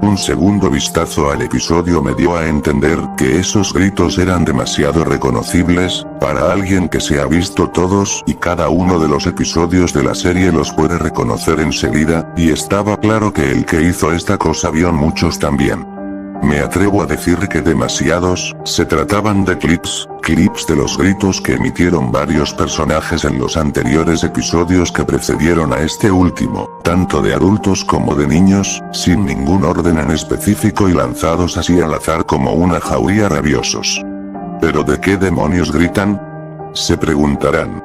A: Un segundo vistazo al episodio me dio a entender que esos gritos eran demasiado reconocibles, para alguien que se ha visto todos y cada uno de los episodios de la serie los puede reconocer enseguida, y estaba claro que el que hizo esta cosa vio muchos también. Me atrevo a decir que demasiados, se trataban de clips de los gritos que emitieron varios personajes en los anteriores episodios que precedieron a este último, tanto de adultos como de niños, sin ningún orden en específico y lanzados así al azar como una jauría rabiosos. ¿Pero de qué demonios gritan? Se preguntarán.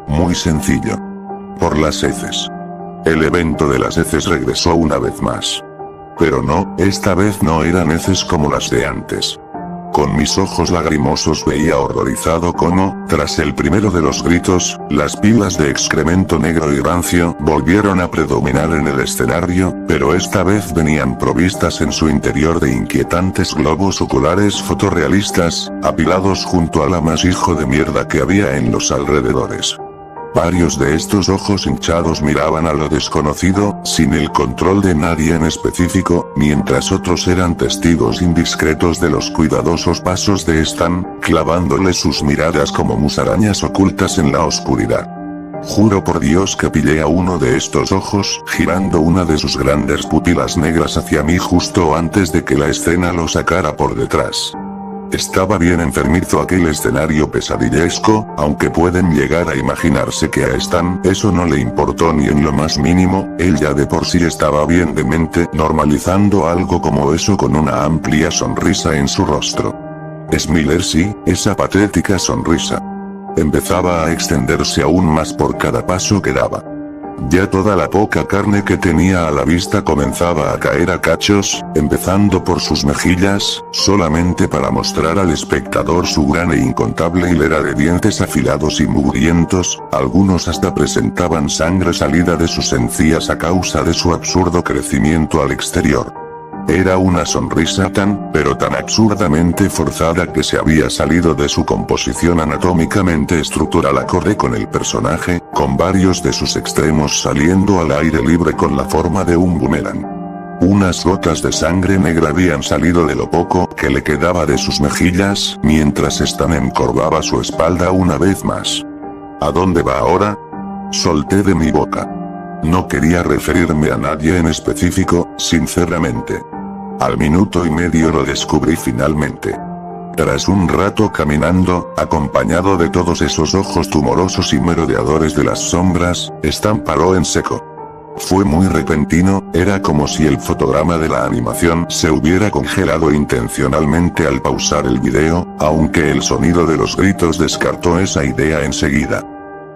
A: Muy sencillo. Por las heces. El evento de las heces regresó una vez más. Pero no, esta vez no eran heces como las de antes. Con mis ojos lagrimosos veía horrorizado cómo, tras el primero de los gritos, las pilas de excremento negro y rancio volvieron a predominar en el escenario, pero esta vez venían provistas en su interior de inquietantes globos oculares fotorrealistas, apilados junto al amasijo de mierda que había en los alrededores. Varios de estos ojos hinchados miraban a lo desconocido, sin el control de nadie en específico, mientras otros eran testigos indiscretos de los cuidadosos pasos de Stan, clavándole sus miradas como musarañas ocultas en la oscuridad. Juro por Dios que pillé a uno de estos ojos, girando una de sus grandes pupilas negras hacia mí justo antes de que la escena lo sacara por detrás. Estaba bien enfermizo aquel escenario pesadillesco, aunque pueden llegar a imaginarse que a Stan eso no le importó ni en lo más mínimo, él ya de por sí estaba bien de mente, normalizando algo como eso con una amplia sonrisa en su rostro. Miller sí, esa patética sonrisa. Empezaba a extenderse aún más por cada paso que daba. Ya toda la poca carne que tenía a la vista comenzaba a caer a cachos, empezando por sus mejillas, solamente para mostrar al espectador su gran e incontable hilera de dientes afilados y mugrientos, algunos hasta presentaban sangre salida de sus encías a causa de su absurdo crecimiento al exterior. Era una sonrisa pero tan absurdamente forzada que se había salido de su composición anatómicamente estructural acorde con el personaje, con varios de sus extremos saliendo al aire libre con la forma de un boomerang. Unas gotas de sangre negra habían salido de lo poco que le quedaba de sus mejillas, mientras Stan encorvaba su espalda una vez más. ¿A dónde va ahora? Solté de mi boca. No quería referirme a nadie en específico, sinceramente. Al minuto y medio lo descubrí finalmente. Tras un rato caminando, acompañado de todos esos ojos tumorosos y merodeadores de las sombras, Stan paró en seco. Fue muy repentino, era como si el fotograma de la animación se hubiera congelado intencionalmente al pausar el video, aunque el sonido de los gritos descartó esa idea enseguida.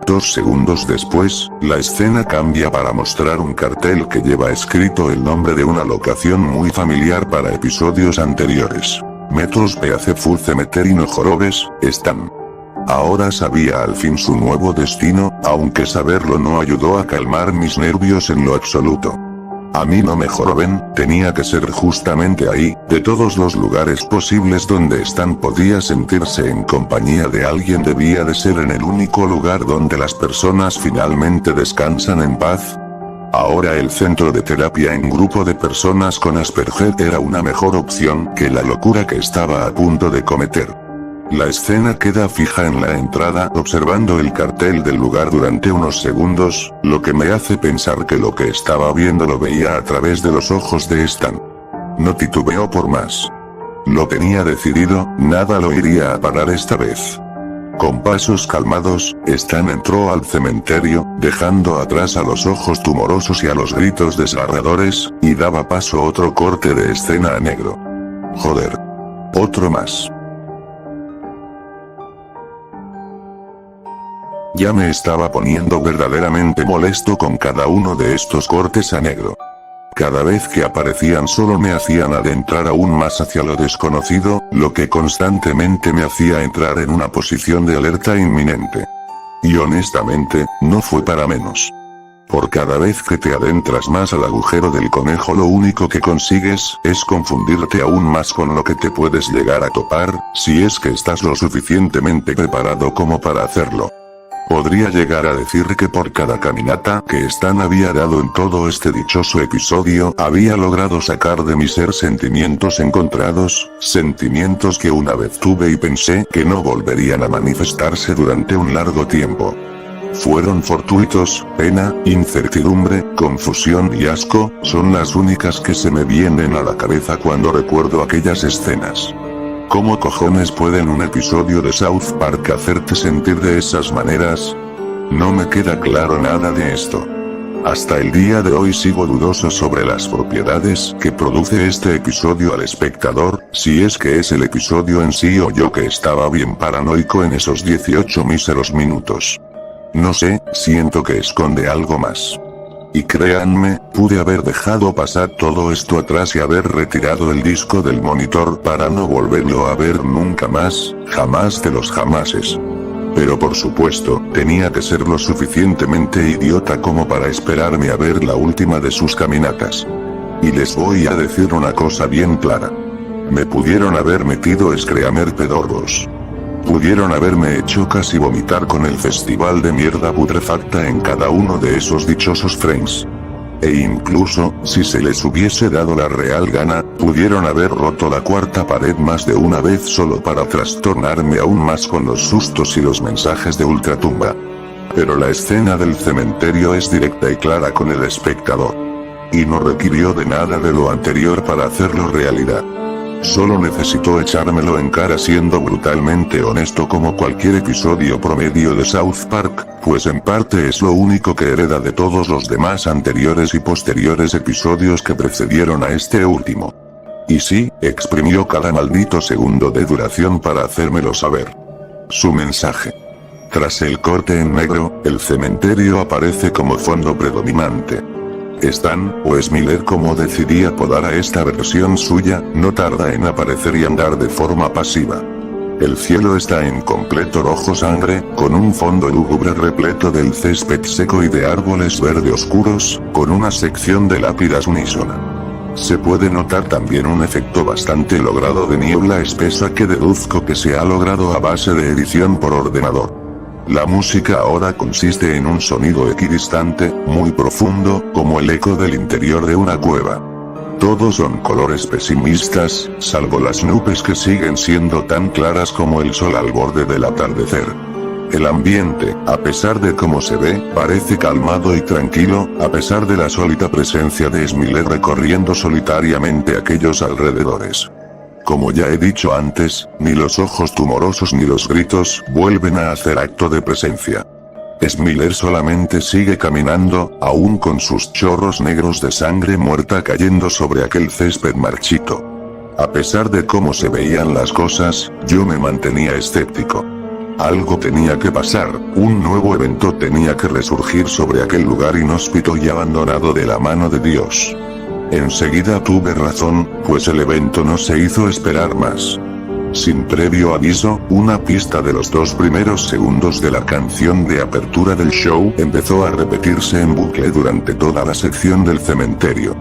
A: 2 segundos después, la escena cambia para mostrar un cartel que lleva escrito el nombre de una locación muy familiar para episodios anteriores. Metros Peaceful Cemetery No Jorobes, Stan. Ahora sabía al fin su nuevo destino, aunque saberlo no ayudó a calmar mis nervios en lo absoluto. A mí no me joroben, tenía que ser justamente ahí, de todos los lugares posibles donde Stan podía sentirse en compañía de alguien debía de ser en el único lugar donde las personas finalmente descansan en paz. Ahora el centro de terapia en grupo de personas con Asperger era una mejor opción que la locura que estaba a punto de cometer. La escena queda fija en la entrada observando el cartel del lugar durante unos segundos, lo que me hace pensar que lo que estaba viendo lo veía a través de los ojos de Stan. No titubeó por más. Lo tenía decidido, nada lo iría a parar esta vez. Con pasos calmados, Stan entró al cementerio, dejando atrás a los ojos tumorosos y a los gritos desgarradores, y daba paso a otro corte de escena a negro. Joder. Otro más. Ya me estaba poniendo verdaderamente molesto con cada uno de estos cortes a negro. Cada vez que aparecían solo me hacían adentrar aún más hacia lo desconocido, lo que constantemente me hacía entrar en una posición de alerta inminente. Y honestamente, no fue para menos. Por cada vez que te adentras más al agujero del conejo lo único que consigues es confundirte aún más con lo que te puedes llegar a topar, si es que estás lo suficientemente preparado como para hacerlo. Podría llegar a decir que por cada caminata que Stan había dado en todo este dichoso episodio, había logrado sacar de mi ser sentimientos encontrados, sentimientos que una vez tuve y pensé que no volverían a manifestarse durante un largo tiempo. Fueron fortuitos, pena, incertidumbre, confusión y asco, son las únicas que se me vienen a la cabeza cuando recuerdo aquellas escenas. ¿Cómo cojones puede en un episodio de South Park hacerte sentir de esas maneras? No me queda claro nada de esto. Hasta el día de hoy sigo dudoso sobre las propiedades que produce este episodio al espectador, si es que es el episodio en sí o yo que estaba bien paranoico en esos 18 míseros minutos. No sé, siento que esconde algo más. Y créanme, pude haber dejado pasar todo esto atrás y haber retirado el disco del monitor para no volverlo a ver nunca más, jamás de los jamases. Pero por supuesto, tenía que ser lo suficientemente idiota como para esperarme a ver la última de sus caminatas. Y les voy a decir una cosa bien clara. Me pudieron haber metido Screamer pedorros. Pudieron haberme hecho casi vomitar con el festival de mierda putrefacta en cada uno de esos dichosos frames. E incluso, si se les hubiese dado la real gana, pudieron haber roto la cuarta pared más de una vez solo para trastornarme aún más con los sustos y los mensajes de ultratumba. Pero la escena del cementerio es directa y clara con el espectador. Y no requirió de nada de lo anterior para hacerlo realidad. Solo necesitó echármelo en cara siendo brutalmente honesto como cualquier episodio promedio de South Park, pues en parte es lo único que hereda de todos los demás anteriores y posteriores episodios que precedieron a este último. Y sí, exprimió cada maldito segundo de duración para hacérmelo saber. Su mensaje. Tras el corte en negro, el cementerio aparece como fondo predominante. Stan, o Miller como decidí apodar a esta versión suya, no tarda en aparecer y andar de forma pasiva. El cielo está en completo rojo sangre, con un fondo lúgubre repleto del césped seco y de árboles verde oscuros, con una sección de lápidas unísona. Se puede notar también un efecto bastante logrado de niebla espesa que deduzco que se ha logrado a base de edición por ordenador. La música ahora consiste en un sonido equidistante, muy profundo, como el eco del interior de una cueva. Todos son colores pesimistas, salvo las nubes que siguen siendo tan claras como el sol al borde del atardecer. El ambiente, a pesar de cómo se ve, parece calmado y tranquilo, a pesar de la sólida presencia de Smiller recorriendo solitariamente aquellos alrededores. Como ya he dicho antes, ni los ojos tumorosos ni los gritos vuelven a hacer acto de presencia. Smiller solamente sigue caminando, aún con sus chorros negros de sangre muerta cayendo sobre aquel césped marchito. A pesar de cómo se veían las cosas, yo me mantenía escéptico. Algo tenía que pasar, un nuevo evento tenía que resurgir sobre aquel lugar inhóspito y abandonado de la mano de Dios. Enseguida tuve razón, pues el evento no se hizo esperar más. Sin previo aviso, una pista de los 2 primeros segundos de la canción de apertura del show empezó a repetirse en bucle durante toda la sección del cementerio.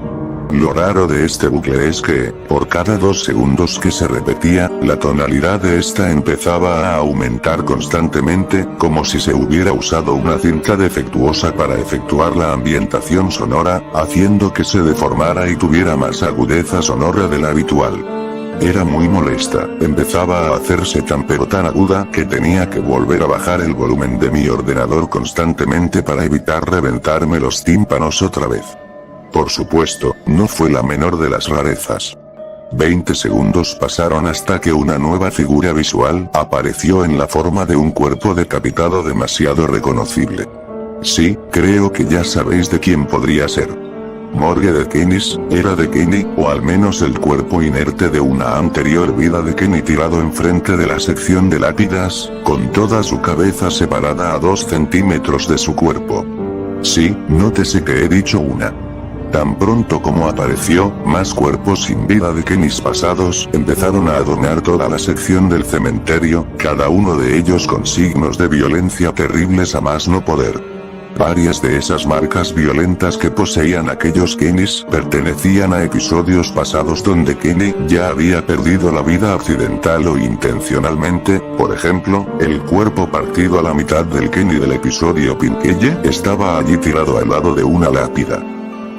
A: Lo raro de este bucle es que, por cada 2 segundos que se repetía, la tonalidad de esta empezaba a aumentar constantemente, como si se hubiera usado una cinta defectuosa para efectuar la ambientación sonora, haciendo que se deformara y tuviera más agudeza sonora de la habitual. Era muy molesta, empezaba a hacerse tan pero tan aguda que tenía que volver a bajar el volumen de mi ordenador constantemente para evitar reventarme los tímpanos otra vez. Por supuesto, no fue la menor de las rarezas. 20 segundos pasaron hasta que una nueva figura visual apareció en la forma de un cuerpo decapitado demasiado reconocible. Sí, creo que ya sabéis de quién podría ser. Morgue de Keynes, era de Kenny, o al menos el cuerpo inerte de una anterior vida de Kenny tirado enfrente de la sección de lápidas, con toda su cabeza separada a 2 centímetros de su cuerpo. Sí, nótese que he dicho una. Tan pronto como apareció, más cuerpos sin vida de Kennys pasados empezaron a adornar toda la sección del cementerio, cada uno de ellos con signos de violencia terribles a más no poder. Varias de esas marcas violentas que poseían aquellos Kennys pertenecían a episodios pasados donde Kenny ya había perdido la vida accidental o intencionalmente, por ejemplo, el cuerpo partido a la mitad del Kenny del episodio Pinkeye estaba allí tirado al lado de una lápida.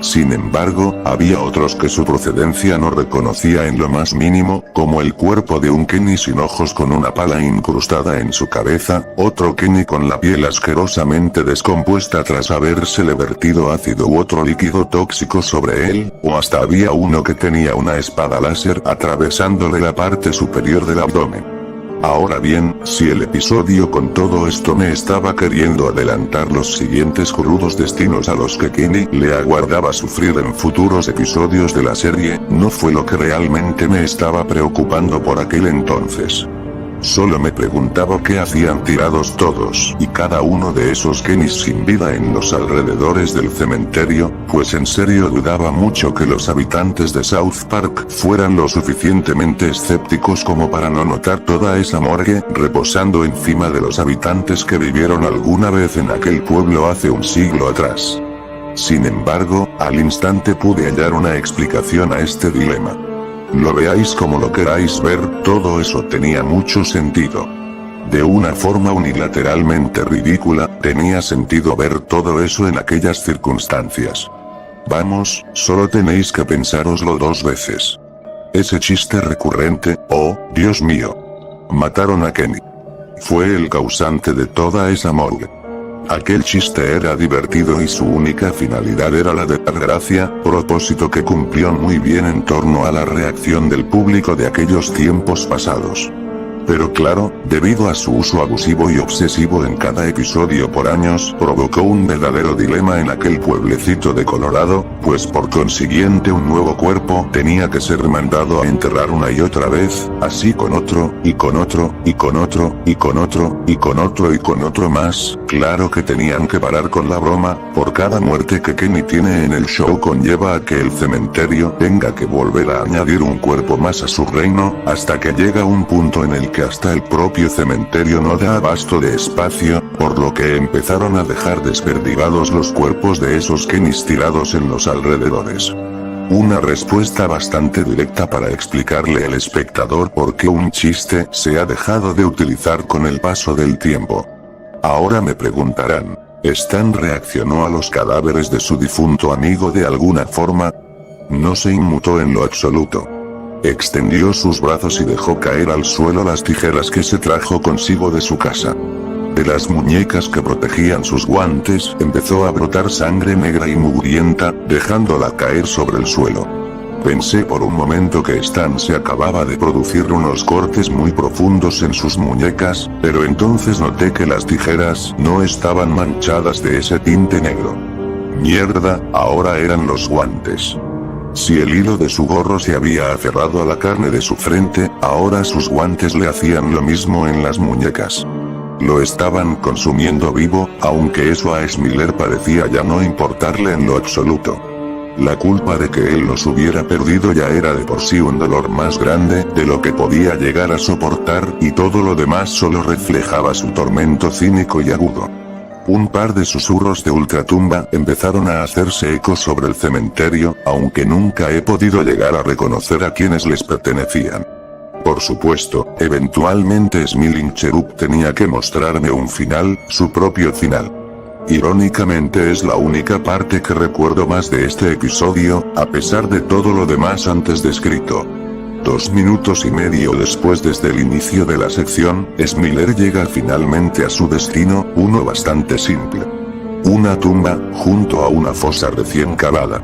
A: Sin embargo, había otros que su procedencia no reconocía en lo más mínimo, como el cuerpo de un Kenny sin ojos con una pala incrustada en su cabeza, otro Kenny con la piel asquerosamente descompuesta tras habérsele vertido ácido u otro líquido tóxico sobre él, o hasta había uno que tenía una espada láser atravesándole la parte superior del abdomen. Ahora bien, si el episodio con todo esto me estaba queriendo adelantar los siguientes crudos destinos a los que Kenny le aguardaba sufrir en futuros episodios de la serie, no fue lo que realmente me estaba preocupando por aquel entonces. Solo me preguntaba qué hacían tirados todos y cada uno de esos Kennys sin vida en los alrededores del cementerio, pues en serio dudaba mucho que los habitantes de South Park fueran lo suficientemente escépticos como para no notar toda esa morgue reposando encima de los habitantes que vivieron alguna vez en aquel pueblo hace un siglo atrás. Sin embargo, al instante pude hallar una explicación a este dilema. Lo veáis como lo queráis ver, todo eso tenía mucho sentido. De una forma unilateralmente ridícula, tenía sentido ver todo eso en aquellas circunstancias. Vamos, solo tenéis que pensároslo 2 veces. Ese chiste recurrente, oh, Dios mío. Mataron a Kenny. Fue el causante de toda esa morgue. Aquel chiste era divertido y su única finalidad era la de dar gracia, propósito que cumplió muy bien en torno a la reacción del público de aquellos tiempos pasados. Pero claro, debido a su uso abusivo y obsesivo en cada episodio por años, provocó un verdadero dilema en aquel pueblecito de Colorado, pues por consiguiente un nuevo cuerpo tenía que ser mandado a enterrar una y otra vez, así con otro, y con otro, y con otro, y con otro, y con otro y con otro más. Claro que tenían que parar con la broma, por cada muerte que Kenny tiene en el show conlleva a que el cementerio tenga que volver a añadir un cuerpo más a su reino, hasta que llega un punto en el que hasta el propio cementerio no da abasto de espacio, por lo que empezaron a dejar desperdigados los cuerpos de esos Kennys tirados en los alrededores. Una respuesta bastante directa para explicarle al espectador por qué un chiste se ha dejado de utilizar con el paso del tiempo. Ahora me preguntarán, ¿Stan reaccionó a los cadáveres de su difunto amigo de alguna forma? No se inmutó en lo absoluto. Extendió sus brazos y dejó caer al suelo las tijeras que se trajo consigo de su casa. De las muñecas que protegían sus guantes empezó a brotar sangre negra y mugrienta, dejándola caer sobre el suelo. Pensé por un momento que Stan se acababa de producir unos cortes muy profundos en sus muñecas, pero entonces noté que las tijeras no estaban manchadas de ese tinte negro. Mierda, ahora eran los guantes. Si el hilo de su gorro se había aferrado a la carne de su frente, ahora sus guantes le hacían lo mismo en las muñecas. Lo estaban consumiendo vivo, aunque eso a Miller parecía ya no importarle en lo absoluto. La culpa de que él los hubiera perdido ya era de por sí un dolor más grande de lo que podía llegar a soportar, y todo lo demás solo reflejaba su tormento cínico y agudo. Un par de susurros de ultratumba empezaron a hacerse eco sobre el cementerio, aunque nunca he podido llegar a reconocer a quienes les pertenecían. Por supuesto, eventualmente Smiling Cherub tenía que mostrarme un final, su propio final. Irónicamente es la única parte que recuerdo más de este episodio, a pesar de todo lo demás antes descrito. 2 minutos y medio después desde el inicio de la sección, Miller llega finalmente a su destino, uno bastante simple. Una tumba, junto a una fosa recién cavada.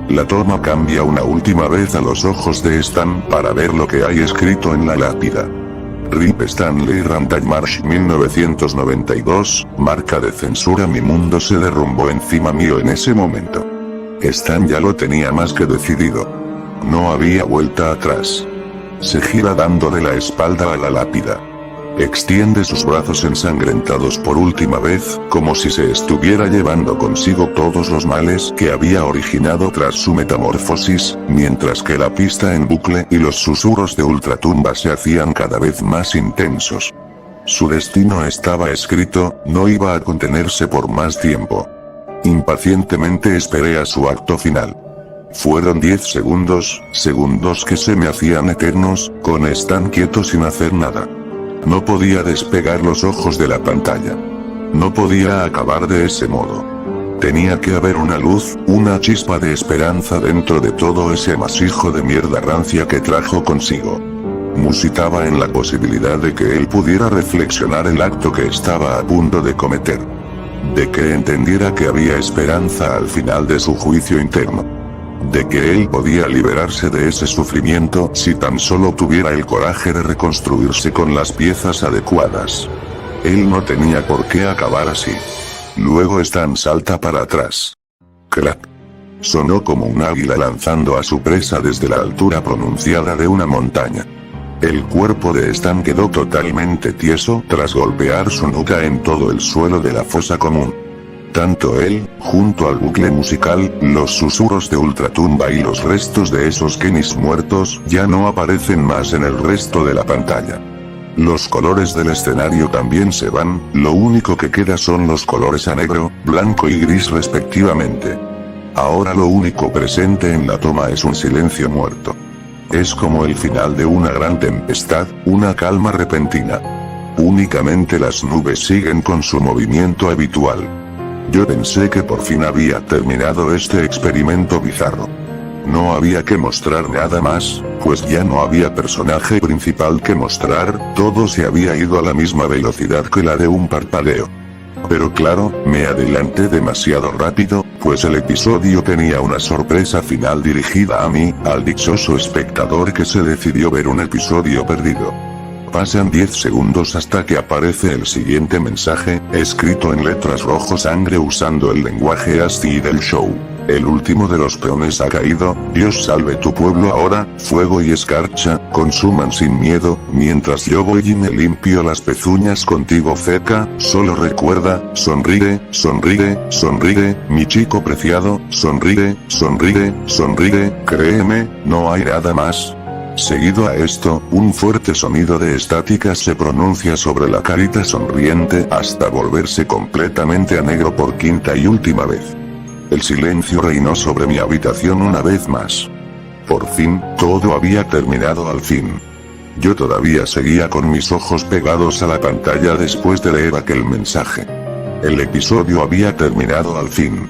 A: La toma cambia una última vez a los ojos de Stan para ver lo que hay escrito en la lápida. RIP Stanley Marsh 1992, marca de censura. Mi mundo se derrumbó encima mío en ese momento. Stan ya lo tenía más que decidido. No había vuelta atrás. Se gira dándole la espalda a la lápida. Extiende sus brazos ensangrentados por última vez, como si se estuviera llevando consigo todos los males que había originado tras su metamorfosis, mientras que la pista en bucle y los susurros de ultratumba se hacían cada vez más intensos. Su destino estaba escrito, no iba a contenerse por más tiempo. Impacientemente esperé a su acto final. Fueron 10 segundos que se me hacían eternos, con Stan quieto sin hacer nada. No podía despegar los ojos de la pantalla. No podía acabar de ese modo. Tenía que haber una luz, una chispa de esperanza dentro de todo ese amasijo de mierda rancia que trajo consigo. Musitaba en la posibilidad de que él pudiera reflexionar el acto que estaba a punto de cometer. De que entendiera que había esperanza al final de su juicio interno. De que él podía liberarse de ese sufrimiento si tan solo tuviera el coraje de reconstruirse con las piezas adecuadas. Él no tenía por qué acabar así. Luego Stan salta para atrás. Crack. Sonó como un águila lanzando a su presa desde la altura pronunciada de una montaña. El cuerpo de Stan quedó totalmente tieso tras golpear su nuca en todo el suelo de la fosa común. Tanto él, junto al bucle musical, los susurros de ultratumba y los restos de esos Kennys muertos, ya no aparecen más en el resto de la pantalla. Los colores del escenario también se van, lo único que queda son los colores a negro, blanco y gris respectivamente. Ahora lo único presente en la toma es un silencio muerto. Es como el final de una gran tempestad, una calma repentina. Únicamente las nubes siguen con su movimiento habitual. Yo pensé que por fin había terminado este experimento bizarro. No había que mostrar nada más, pues ya no había personaje principal que mostrar, todo se había ido a la misma velocidad que la de un parpadeo. Pero claro, me adelanté demasiado rápido, pues el episodio tenía una sorpresa final dirigida a mí, al dichoso espectador que se decidió ver un episodio perdido. Pasan 10 segundos hasta que aparece el siguiente mensaje, escrito en letras rojo sangre usando el lenguaje ASCII del show. El último de los peones ha caído, Dios salve tu pueblo ahora, fuego y escarcha, consuman sin miedo, mientras yo voy y me limpio las pezuñas contigo cerca, solo recuerda, sonríe, sonríe, sonríe, mi chico preciado, sonríe, sonríe, sonríe, créeme, no hay nada más. Seguido a esto, un fuerte sonido de estática se pronuncia sobre la carita sonriente hasta volverse completamente a negro por quinta y última vez. El silencio reinó sobre mi habitación una vez más. Por fin, todo había terminado al fin. Yo todavía seguía con mis ojos pegados a la pantalla después de leer aquel mensaje. El episodio había terminado al fin.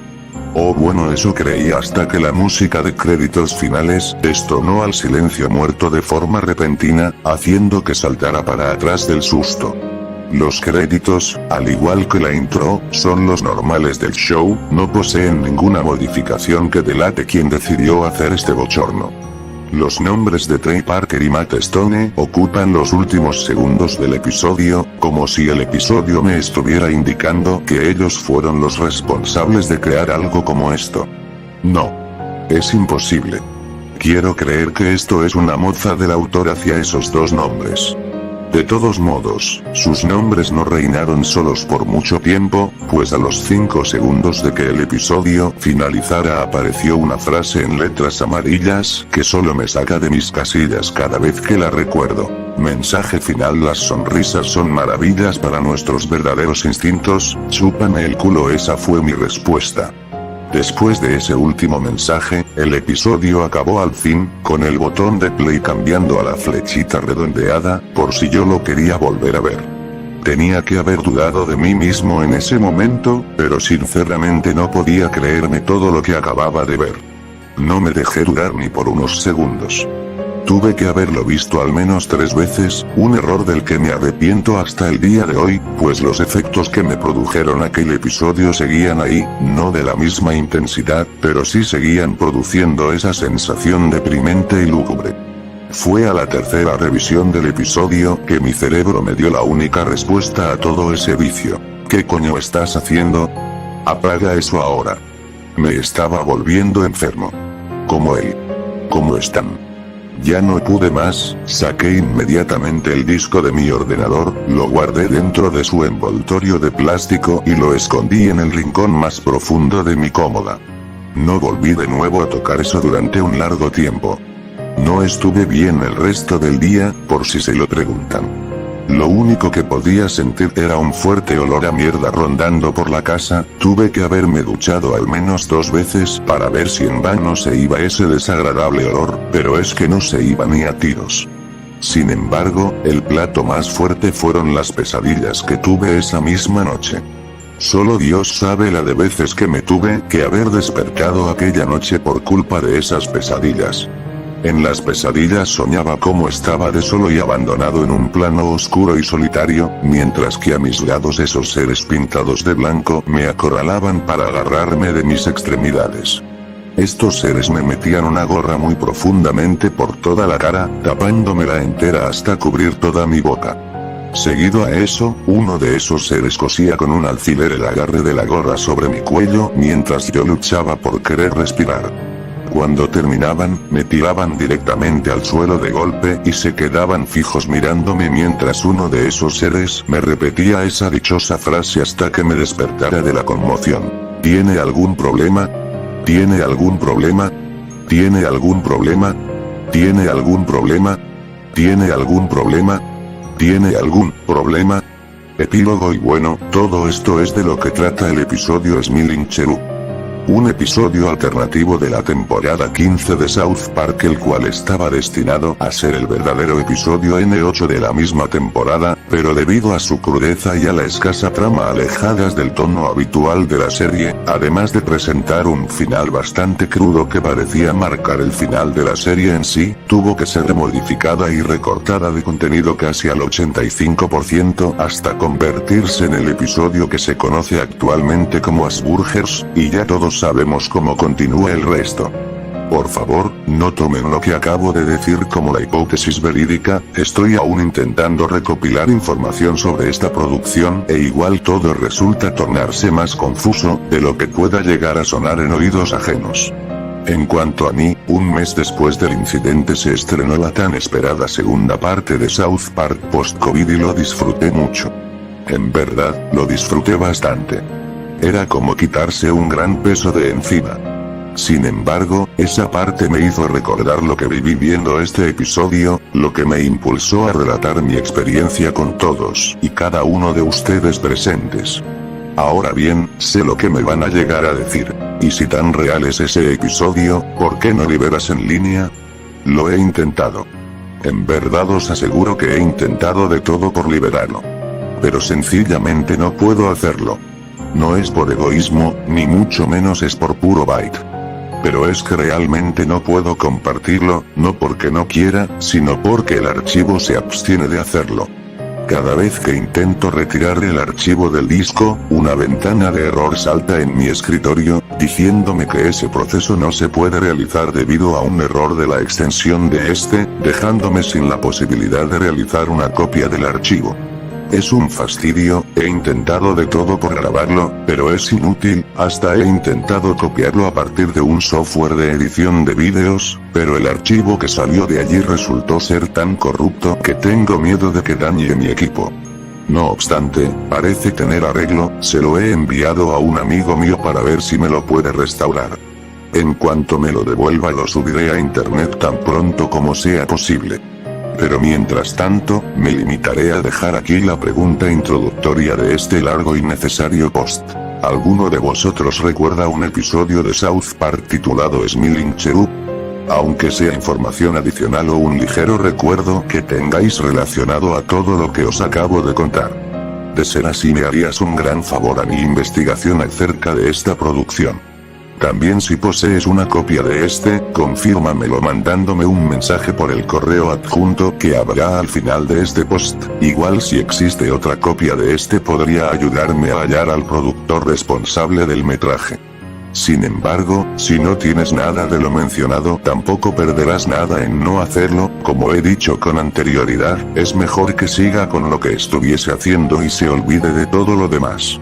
A: Oh, bueno, eso creía hasta que la música de créditos finales detonó al silencio muerto de forma repentina, haciendo que saltara para atrás del susto. Los créditos, al igual que la intro, son los normales del show, no poseen ninguna modificación que delate quién decidió hacer este bochorno. Los nombres de Trey Parker y Matt Stone ocupan los últimos segundos del episodio, como si el episodio me estuviera indicando que ellos fueron los responsables de crear algo como esto. No. Es imposible. Quiero creer que esto es una mofa del autor hacia esos dos nombres. De todos modos, sus nombres no reinaron solos por mucho tiempo, pues a los 5 segundos de que el episodio finalizara apareció una frase en letras amarillas que solo me saca de mis casillas cada vez que la recuerdo. Mensaje final: las sonrisas son maravillas para nuestros verdaderos instintos, chúpame el culo. Esa fue mi respuesta. Después de ese último mensaje, el episodio acabó al fin, con el botón de play cambiando a la flechita redondeada, por si yo lo quería volver a ver. Tenía que haber dudado de mí mismo en ese momento, pero sinceramente no podía creerme todo lo que acababa de ver. No me dejé dudar ni por unos segundos. Tuve que haberlo visto al menos 3 veces, un error del que me arrepiento hasta el día de hoy, pues los efectos que me produjeron aquel episodio seguían ahí, no de la misma intensidad, pero sí seguían produciendo esa sensación deprimente y lúgubre. Fue a la tercera revisión del episodio que mi cerebro me dio la única respuesta a todo ese vicio. ¿Qué coño estás haciendo? Apaga eso ahora. Me estaba volviendo enfermo. Como él. ¿Cómo están? Ya no pude más, saqué inmediatamente el disco de mi ordenador, lo guardé dentro de su envoltorio de plástico y lo escondí en el rincón más profundo de mi cómoda. No volví de nuevo a tocar eso durante un largo tiempo. No estuve bien el resto del día, por si se lo preguntan. Lo único que podía sentir era un fuerte olor a mierda rondando por la casa. Tuve que haberme duchado al menos 2 veces para ver si en vano se iba ese desagradable olor, pero es que no se iba ni a tiros. Sin embargo, el plato más fuerte fueron las pesadillas que tuve esa misma noche. Solo Dios sabe la de veces que me tuve que haber despertado aquella noche por culpa de esas pesadillas. En las pesadillas soñaba cómo estaba de solo y abandonado en un plano oscuro y solitario, mientras que a mis lados esos seres pintados de blanco me acorralaban para agarrarme de mis extremidades. Estos seres me metían una gorra muy profundamente por toda la cara, tapándomela entera hasta cubrir toda mi boca. Seguido a eso, uno de esos seres cosía con un alfiler el agarre de la gorra sobre mi cuello mientras yo luchaba por querer respirar. Cuando terminaban, me tiraban directamente al suelo de golpe y se quedaban fijos mirándome mientras uno de esos seres me repetía esa dichosa frase hasta que me despertara de la conmoción. ¿Tiene algún problema? ¿Tiene algún problema? ¿Tiene algún problema? ¿Tiene algún problema? ¿Tiene algún problema? ¿Tiene algún problema? Epílogo. Y bueno, todo esto es de lo que trata el episodio Smiling Cherub. Un episodio alternativo de la temporada 15 de South Park, el cual estaba destinado a ser el verdadero episodio N8 de la misma temporada, pero debido a su crudeza y a la escasa trama alejadas del tono habitual de la serie, además de presentar un final bastante crudo que parecía marcar el final de la serie en sí, tuvo que ser modificada y recortada de contenido casi al 85% hasta convertirse en el episodio que se conoce actualmente como Asperger's, y ya todos sabemos cómo continúa el resto. Por favor, no tomen lo que acabo de decir como la hipótesis verídica, estoy aún intentando recopilar información sobre esta producción e igual todo resulta tornarse más confuso de lo que pueda llegar a sonar en oídos ajenos. En cuanto a mí, un mes después del incidente se estrenó la tan esperada segunda parte de South Park post-COVID y lo disfruté mucho. En verdad, lo disfruté bastante. Era como quitarse un gran peso de encima. Sin embargo, esa parte me hizo recordar lo que viví viendo este episodio, lo que me impulsó a relatar mi experiencia con todos y cada uno de ustedes presentes. Ahora bien, sé lo que me van a llegar a decir. Y si tan real es ese episodio, ¿por qué no liberas en línea? Lo he intentado. En verdad os aseguro que he intentado de todo por liberarlo. Pero sencillamente no puedo hacerlo. No es por egoísmo, ni mucho menos es por puro byte. Pero es que realmente no puedo compartirlo, no porque no quiera, sino porque el archivo se abstiene de hacerlo. Cada vez que intento retirar el archivo del disco, una ventana de error salta en mi escritorio, diciéndome que ese proceso no se puede realizar debido a un error de la extensión de este, dejándome sin la posibilidad de realizar una copia del archivo. Es un fastidio, he intentado de todo por grabarlo, pero es inútil, hasta he intentado copiarlo a partir de un software de edición de vídeos, pero el archivo que salió de allí resultó ser tan corrupto que tengo miedo de que dañe mi equipo. No obstante, parece tener arreglo, se lo he enviado a un amigo mío para ver si me lo puede restaurar. En cuanto me lo devuelva lo subiré a internet tan pronto como sea posible. Pero mientras tanto, me limitaré a dejar aquí la pregunta introductoria de este largo y necesario post. ¿Alguno de vosotros recuerda un episodio de South Park titulado Smiling Cherub? Aunque sea información adicional o un ligero recuerdo que tengáis relacionado a todo lo que os acabo de contar. De ser así me harías un gran favor a mi investigación acerca de esta producción. También si posees una copia de este, confírmamelo mandándome un mensaje por el correo adjunto que habrá al final de este post. Igual si existe otra copia de este podría ayudarme a hallar al productor responsable del metraje. Sin embargo, si no tienes nada de lo mencionado tampoco perderás nada en no hacerlo, como he dicho con anterioridad, es mejor que siga con lo que estuviese haciendo y se olvide de todo lo demás.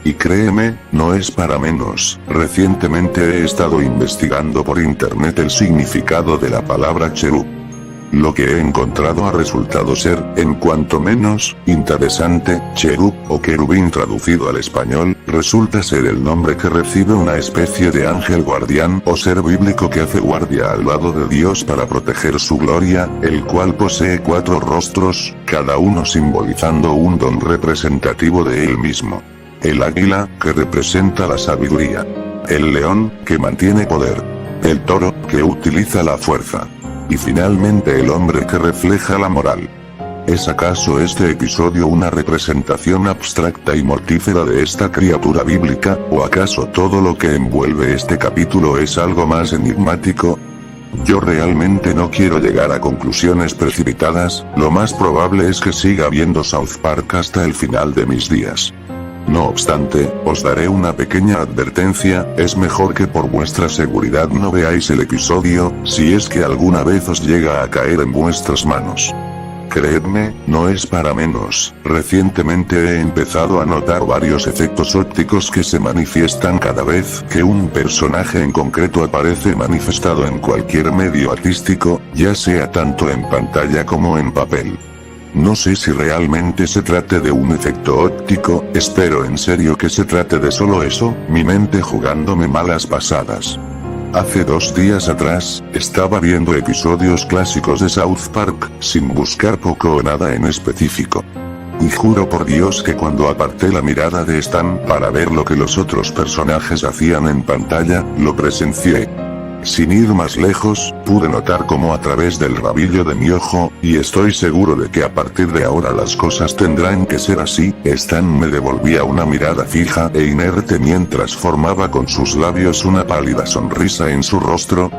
A: Y créeme, no es para menos, recientemente he estado investigando por internet el significado de la palabra cherub. Lo que he encontrado ha resultado ser, en cuanto menos, interesante. Cherub, o querubín traducido al español, resulta ser el nombre que recibe una especie de ángel guardián o ser bíblico que hace guardia al lado de Dios para proteger su gloria, el cual posee 4 rostros, cada uno simbolizando un don representativo de él mismo. El águila, que representa la sabiduría. El león, que mantiene poder. El toro, que utiliza la fuerza. Y finalmente el hombre que refleja la moral. ¿Es acaso este episodio una representación abstracta y mortífera de esta criatura bíblica, o acaso todo lo que envuelve este capítulo es algo más enigmático? Yo realmente no quiero llegar a conclusiones precipitadas, lo más probable es que siga viendo South Park hasta el final de mis días. No obstante, os daré una pequeña advertencia, es mejor que por vuestra seguridad no veáis el episodio, si es que alguna vez os llega a caer en vuestras manos. Creedme, no es para menos, recientemente he empezado a notar varios efectos ópticos que se manifiestan cada vez que un personaje en concreto aparece manifestado en cualquier medio artístico, ya sea tanto en pantalla como en papel. No sé si realmente se trate de un efecto óptico, espero en serio que se trate de solo eso, mi mente jugándome malas pasadas. Hace 2 días atrás, estaba viendo episodios clásicos de South Park, sin buscar poco o nada en específico. Y juro por Dios que cuando aparté la mirada de Stan para ver lo que los otros personajes hacían en pantalla, lo presencié. Sin ir más lejos, pude notar como a través del rabillo de mi ojo, y estoy seguro de que a partir de ahora las cosas tendrán que ser así, Stan me devolvía una mirada fija e inerte mientras formaba con sus labios una pálida sonrisa en su rostro,